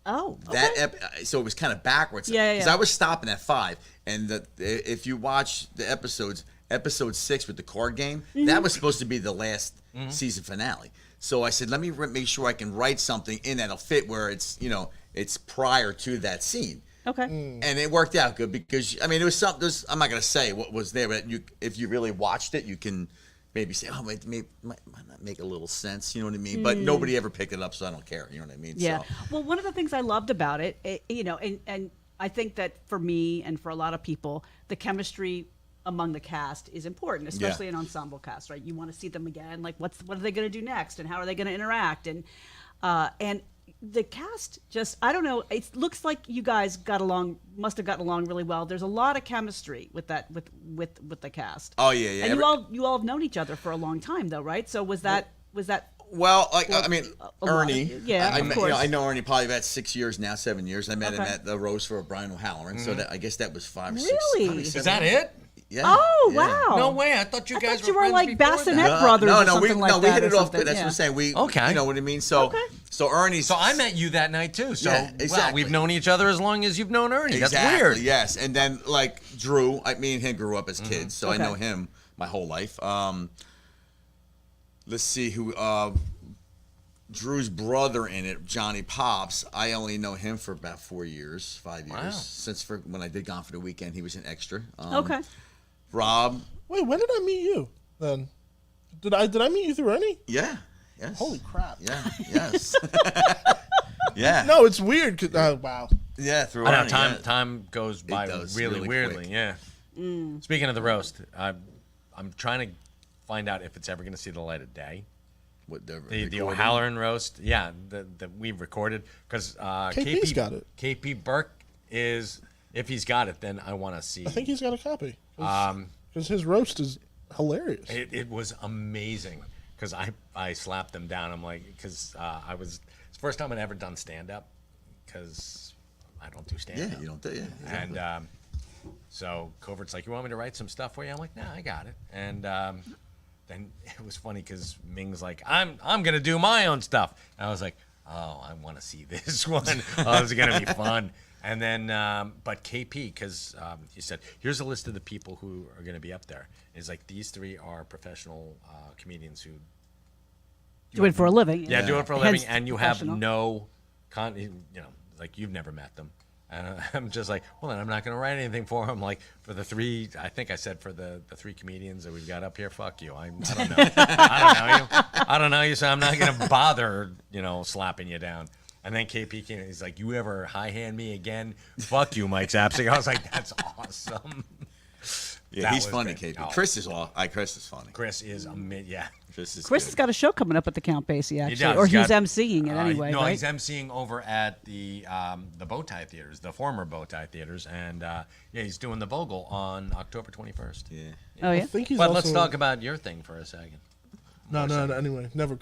Oh, okay. So it was kind of backwards. Yeah. Because I was stopping at 5, and if you watch the episodes, episode 6 with the card game, that was supposed to be the last season finale. So I said, let me make sure I can write something in that'll fit where it's it's prior to that scene. Okay. And it worked out good because I mean it was something. I'm not gonna say what was there, but if you really watched it, you can maybe say, oh, might not make a little sense. You know what I mean? But nobody ever picked it up, so I don't care. You know what I mean? Yeah. So. Well, one of the things I loved about it, and I think that for me and for a lot of people, the chemistry among the cast is important, especially an ensemble cast, right? You want to see them again. Like, what are they going to do next, and how are they going to interact? And the cast just, I don't know. It looks like you guys must have gotten along really well. There's a lot of chemistry with that, with the cast. Oh yeah. And you all have known each other for a long time, though, right? So was that? Well, I mean, Ernie. Yeah, of course. I know Ernie probably about 6 years now, 7 years. I met him at the Rose for Brian O'Halloran, so I guess that was 5 or 6. Really? probably Is 7. that it? Yeah. Oh yeah. wow! No way. I thought you guys you were friends like before Bassinet that. brothers or we something like we that. hit it or off something, good. That's what I'm saying. We Okay. You know what I mean? So Okay. so Ernie's. So I met you that night too. So Yeah, wow, exactly. we've known each other as long as you've known Ernie. Exactly, That's weird. Yes, and then like Drew, me and him grew up as kids, so I Okay. know him my whole life. Let's see who. Drew's brother in it, Johnny Pops. I only know him for about 4 years, 5 years. Wow. Since when I did Gone for the Weekend, he was an extra. Okay. Rob. Wait, when did I meet you then? Did I meet you through Ernie? Yeah. Yes. Holy crap. Yeah. Yes. yeah. No, it's weird. Wow. Yeah. Through I know Ernie, yeah. time goes by does, really really weirdly. quick. Yeah. Speaking of the roast, I'm trying to find out if it's ever going to see the light of day. What The recording? O'Halloran roast, yeah, that we've recorded because KP's got it. KP Burke is, if he's got it, then I want to see. I think he's got a copy. Because his roast is hilarious. It was amazing because I slapped them down. I'm like, because it's the first time I'd ever done stand up because I don't do stand up. Yeah, you don't do it. Yeah, exactly. And so Covert's like, you want me to write some stuff for you? I'm like, nah, I got it. And then it was funny because Ming's like, I'm gonna do my own stuff. And I was like, oh, I want to see this one. Oh, this is gonna be fun. And then, but KP, because he said, here's a list of the people who are gonna be up there. It's like these 3 are professional comedians who Do it for a living. do it for a living, Hence and you have professional. like you've never met them. And I'm just like, well, then I'm not going to write anything for them. Like, for the 3, I think I said for the 3 comedians that we've got up here, fuck you. I don't know. I don't know you, so I'm not going to bother, slapping you down. And then KP came in, he's like, you ever high-hand me again? Fuck you, Mike Zapsik. I was like, that's awesome. Yeah, That he's was funny, great. KP. Oh. Chris is funny. Chris is yeah. Chris is Chris good. has got a show coming up at the Count Basie, actually, does. or He's he's got- emceeing it anyway. No, right? he's emceeing over at the Bowtie Theaters, the former Bowtie Theaters, and he's doing the Bogle on October 21st. Yeah. Oh I yeah. think he's But also, let's talk about your thing for a second. No. Anyway, never.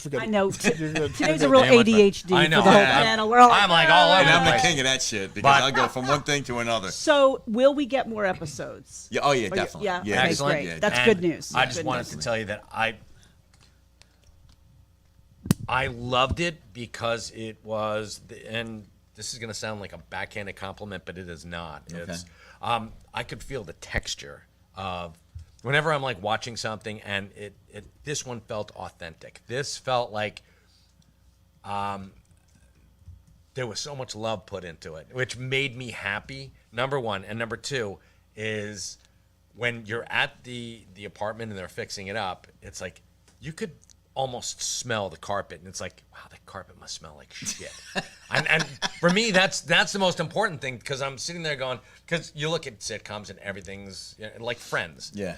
forget I it. know. You're good. Today's a real Damn it, but- ADHD I know. for the whole Yeah, panel. We're all like, I'm like all over And the I'm the place. king of that shit because But- I'll go from one thing to another. So, will we get more episodes? Yeah, oh yeah, Or you- definitely. yeah, yeah, okay, Excellent. great. Yeah, That's And good news. I just Good wanted news. to tell you that I loved it because it was, and this is going to sound like a backhanded compliment, but it is not. It's, I could feel the texture of whenever I'm like watching something, and this one felt authentic. This felt like there was so much love put into it, which made me happy. Number one, and number two is when you're at the apartment and they're fixing it up. It's like you could almost smell the carpet, and it's like, wow, that carpet must smell like shit. and for me, that's the most important thing, because I'm sitting there going, because you look at sitcoms and everything's like Friends. Yeah.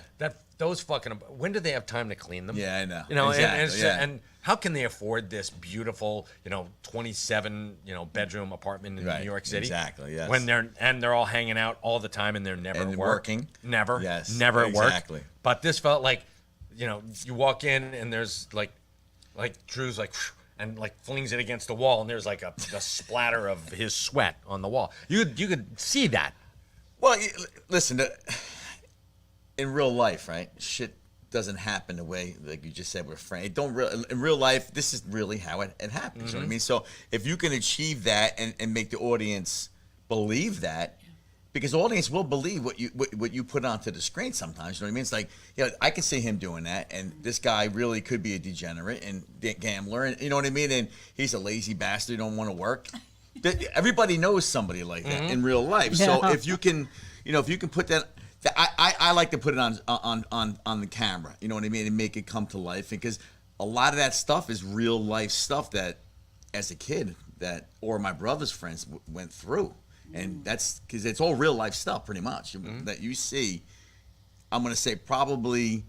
Those fucking, when do they have time to clean them? Yeah, I know. You know, Exactly, yeah. and how can they afford this beautiful, 27, bedroom apartment in Right, New York City? exactly, yes. When they're all hanging out all the time and they're never And work. working. Never. Yes, Never at work. exactly. But this felt like, you walk in and there's like Drew's like, and like flings it against the wall, and there's like a splatter of his sweat on the wall. You could see that. Well, listen, in real life, right? Shit doesn't happen the way, like you just said, with Frank. In real life, this is really how it happens. You know what I mean? So if you can achieve that and make the audience believe that, because the audience will believe what you put onto the screen sometimes. You know what I mean? It's like, I can see him doing that, and this guy really could be a degenerate and gambler, and you know what I mean? And he's a lazy bastard, don't want to work. Everybody knows somebody like that in real life. So Yeah. if you can, put that. I like to put it on the camera, you know what I mean, and make it come to life, because a lot of that stuff is real life stuff that, as a kid, or my brother's friends went through, and that's because it's all real life stuff, pretty much, that you see. I'm gonna say probably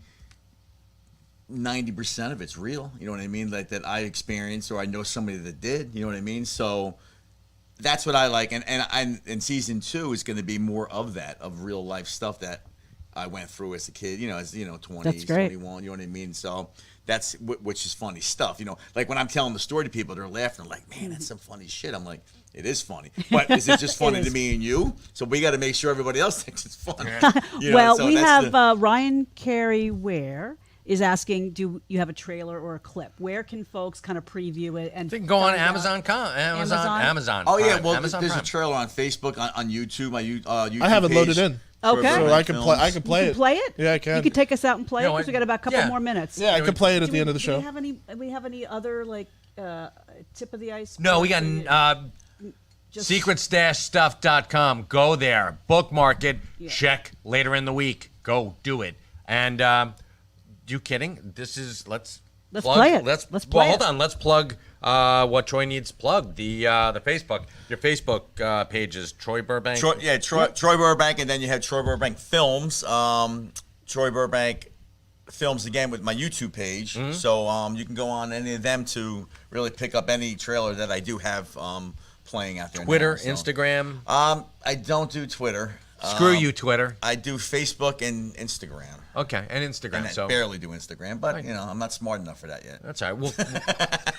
90% of it's real, you know what I mean, like that I experienced or I know somebody that did, you know what I mean. So that's what I like, and season 2 is going to be more of that, of real life stuff that I went through as a kid, as 20s, That's great. 21, you know what I mean. So that's which is funny stuff, like when I'm telling the story to people, they're laughing, they're like, man, that's some funny shit. I'm like, it is funny, but is it just funny to me and you? So we got to make sure everybody else thinks it's funny. Well, so we that's have Ryan Carey Ware is asking, do you have a trailer or a clip? Where can folks kind of preview it? And They can go on find out? Amazon. Oh yeah, Prime, well, Amazon there's Prime. a trailer on Facebook, on YouTube, my YouTube I have it page. loaded in. Okay. So I can play. I can play You it. can play it? Yeah, I can. You can take us out and play You it, know because what? we got about a couple Yeah. more minutes. Yeah, I can play it at the end of the Do show. we have any other like tip of the ice? No, we got secretstashstuff.com. Go there, bookmark it, check later in the week. Go do it. And you kidding? This is let's plug, play it. Let's play hold it. on. Let's plug what Troy needs plugged. The Facebook. Your Facebook page is Troy Burbank. Troy Burbank, and then you have Troy Burbank Films. Troy Burbank Films again with my YouTube page. So you can go on any of them to really pick up any trailer that I do have playing out there. Twitter, now, so. Instagram. I don't do Twitter. Screw you, Twitter. I do Facebook and Instagram. Okay, and Instagram. And I so barely do Instagram, but I'm not smart enough for that yet. that's all right.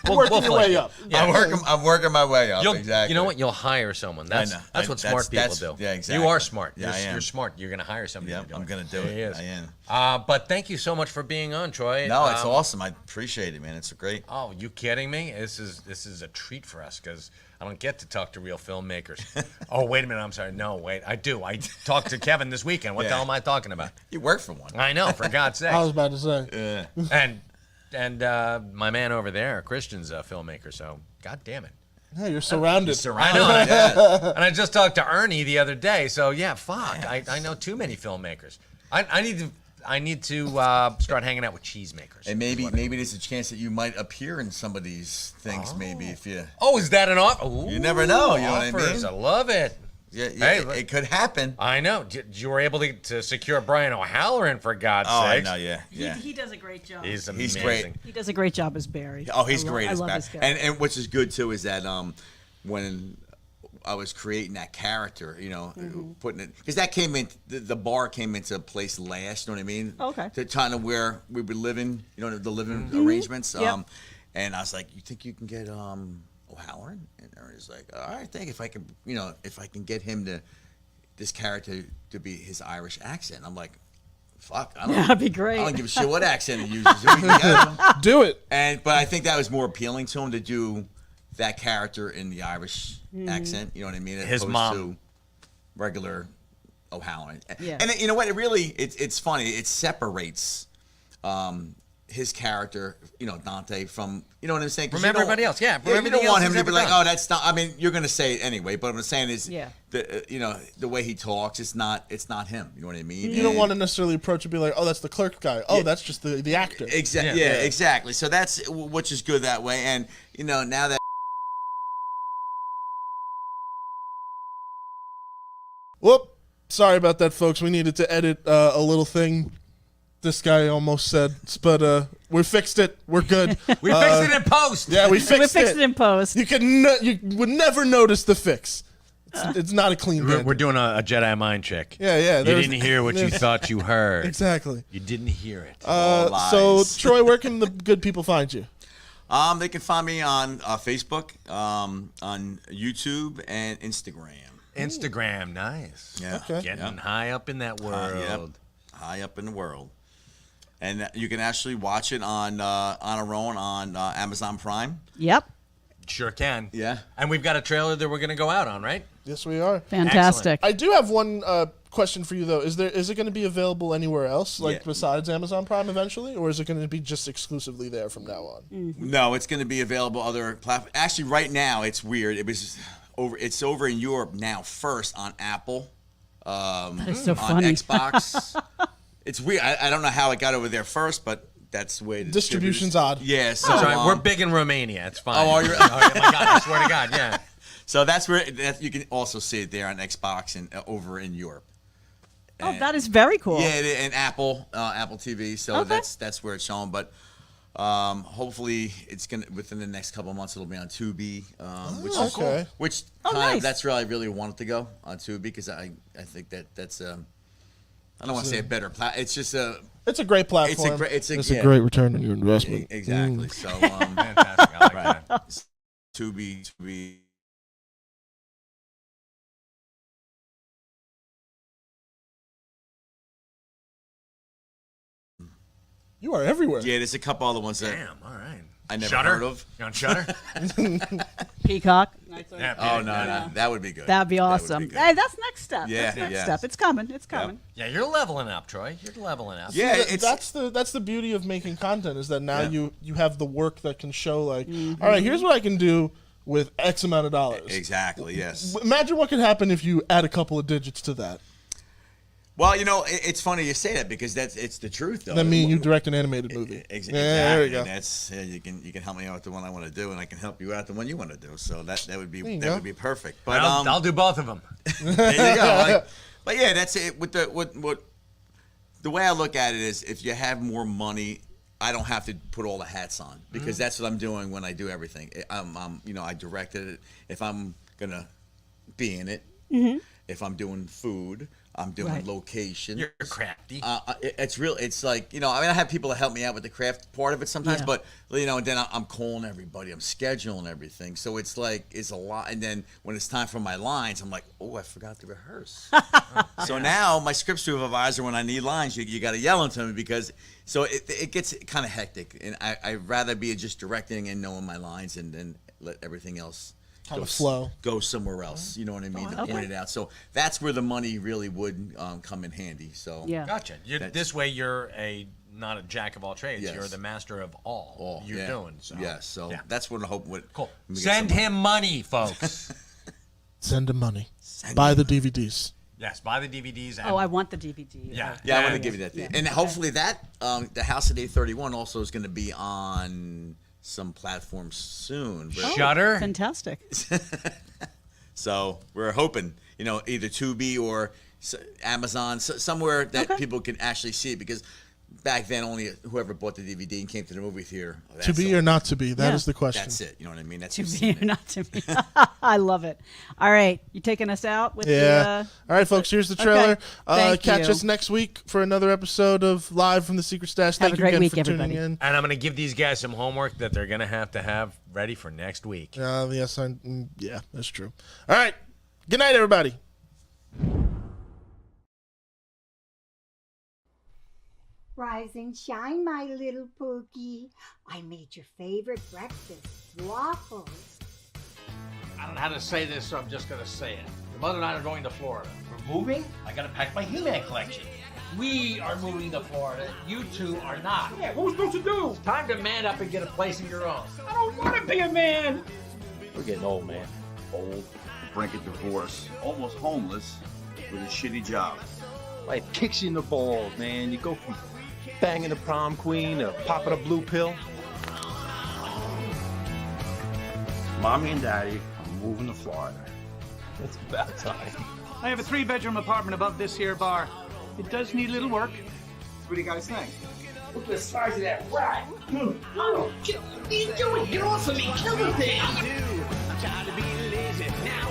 Working your way up. Yeah. I'm working my way up. Exactly. You know what? You'll hire someone. That's know. that's what smart people do. Yeah, exactly. You are smart. Yeah, I am. You're smart. You're going to hire somebody. Yeah, to do I'm it. gonna do There it. he is. I am. But thank you so much for being on, Troy. No, it's awesome. I appreciate it, man. It's great. Oh, you kidding me? This is a treat for us, because I don't get to talk to real filmmakers. Oh, wait a minute. I'm sorry. No, wait. I do. I talked to Kevin this weekend. What the Yeah. hell am I talking about? You work for one. I know, for God's sake. I was about to say. And my man over there, Christian's a filmmaker. So, God damn it. Yeah, you're surrounded. I know. And I just talked to Ernie the other day. So yeah, fuck. I know too many filmmakers. I need to start hanging out with cheesemakers. And maybe there's a chance that you might appear in some of these things. Maybe if you. Oh, is that an offer? You never know, you know what I offers. mean? I love it. Yeah, Hey, it could happen. I know. You were able to secure Brian O'Halloran, for God's Oh, I sakes. know. Yeah. He does a great job. He's amazing. He's great. He does a great job as Barry. Oh, he's great. I as love Bat- this guy. And which is good too is that when I was creating that character, putting it, because that came in, the bar came into place last. You know what I mean? Okay. To kind of where we were living, the living arrangements. Yep. And I was like, you think you can get O'Halloran? And Ernie's like, I think if I can, if I can get him this character to be his Irish accent. I'm like, fuck, I don't. That'd be great. I don't give a shit what accent he uses. We can get him. Do it. But I think that was more appealing to him to do that character in the Irish accent. You know what I mean? As His opposed mom. to regular O'Halloran. Yeah. And you know what? It's funny. It separates his character, Dante, from, you know what I'm saying? 'Cause From you don't- everybody else, yeah, from you everything don't want else him he's to be ever like, done. oh, that's not. I mean, you're gonna say it anyway. But what I'm saying is, Yeah. the way he talks, it's not him. You know what I mean? You don't want to necessarily approach and be like, oh, that's the clerk guy. Oh, that's just the actor. Exactly. Yeah. Yeah, exactly. So that's which is good that way. And now that. Whoop. Sorry about that, folks. We needed to edit a little thing. This guy almost said, but we fixed it. We're good. We fixed it in post. Yeah, we fixed We fixed it in post. You would never notice the fix. It's not a clean band. We're doing a Jedi mind trick. Yeah. You there's- didn't hear what you thought you heard. Exactly. You didn't hear it. So, lies. Troy, where can the good people find you? They can find me on Facebook, on YouTube, and Instagram. Instagram, nice. Yeah. Okay. Getting high up in that world. Yep. High up in the world. And you can actually watch it on our own on Amazon Prime. Yep. Sure can. Yeah. And we've got a trailer that we're going to go out on, right? Yes, we are. Fantastic. I do have one question for you though. Is it going to be available anywhere else, like Yeah. besides Amazon Prime eventually, or is it going to be just exclusively there from now on? No, it's going to be available other platforms. Actually, right now it's weird. It's over in Europe now first on Apple. That is so on funny. Xbox. It's weird. I don't know how it got over there first, but that's the way the Distribution's odd. Yeah, so That's right. We're big in Romania. It's fine. Oh, are you? Oh, my God. I swear to God, yeah. So that's where you can also see it there on Xbox and over in Europe. Oh, that is very cool. Yeah, and Apple TV. So Okay. that's where it's shown. But hopefully, it's gonna within the next couple of months it'll be on Tubi, okay. which Oh, kind nice. of that's where I really wanted to go on Tubi because I think that's I don't want to say a better it's just a It's a great platform. it's a a great return on your investment. exactly. So Fantastic. I like right. that. Tubi. You are everywhere. Yeah, there's a couple other ones that Damn, all right. I never Shudder? heard of. You on Shutter? Peacock. Yeah, Oh baby. no, that would be good. That'd be That would awesome. good. Hey, that's next step. Yeah, That's next yeah. step. It's coming. It's coming. Yeah, you're leveling up, Troy. You're leveling up. Yeah, Th- it's that's the beauty of making content is that now Yeah. you have the work that can show like, all right, here's what I can do with X amount of dollars. exactly yes. Imagine what could happen if you add a couple of digits to that. Well, it's funny you say that because it's the truth though. That means you direct an animated movie. Exactly. Yeah, there you go. And that's you can help me out with the one I want to do, and I can help you out the one you want to do. So that would be you that go. would be perfect. But I'll do both of them. there you go. But yeah, that's it. With the way I look at it is, if you have more money, I don't have to put all the hats on because that's what I'm doing when I do everything. I directed it. If I'm gonna be in it, if I'm doing food, I'm doing Right. location. You're crafty. It's real. It's like I have people that help me out with the craft part of it sometimes, Yeah. but and then I'm calling everybody, I'm scheduling everything, so it's a lot. And then when it's time for my lines, I'm like, oh, I forgot to rehearse. So now my script supervisor, when I need lines, you got to yell them to me because it gets kind of hectic, and I'd rather be just directing and knowing my lines, and then let everything else. Kind of flow. Go somewhere else. You know what I mean? To okay. point it out. So that's where the money really would come in handy. So Yeah. Gotcha. That's- This way, you're not a jack of all trades. Yes. You're the master of all you're yeah. doing. So. Yes, so Yeah. that's what I hope would. Cool. we get Send some- him money, folks. Send him money. Buy the DVDs. Yes, buy the DVDs. And Oh, I want the DVD. Yeah. Yeah, I want to And- give you that. Yeah. And hopefully that the House of 831 also is going to be on some platforms soon. Shutter. Fantastic. So we're hoping, either Tubi or Amazon, somewhere that Okay. people can actually see it because back then, only whoever bought the DVD and came to the movie theater. To be or not to be? That is Yeah. the question. That's it. You know what I mean? That's To who's be seen or it. not to be. I love it. All right, you taking us out with Yeah. the? All right, folks. Here's the trailer. Okay. Thank Catch you. us next week for another episode of Live from the Secret Stash. Have Thank a you great again week, for tuning everybody. in. And I'm going to give these guys some homework that they're going to have ready for next week. Yes, yeah, that's true. All right. Good night, everybody. Rise and shine, my little Pookie. I made your favorite breakfast, waffles. I don't know how to say this, so I'm just going to say it. Your mother and I are going to Florida. We're moving? I got to pack my He-Man collection. We are moving to Florida. You two are not. Yeah, what are we supposed to do? It's time to man up and get a place of your own. I don't want to be a man. We're getting old, man. Old. Brink a divorce, almost homeless, with a shitty job. Life kicks you in the balls, man. You go from banging the prom queen to popping a blue pill. Mommy and Daddy are moving to Florida. It's about time. I have a 3-bedroom apartment above this here bar. It does need a little work. What do you guys think? Look at the size of that rat. Oh, what are you doing? Get off of me. Kill the thing. I'm tired of being lazy. Now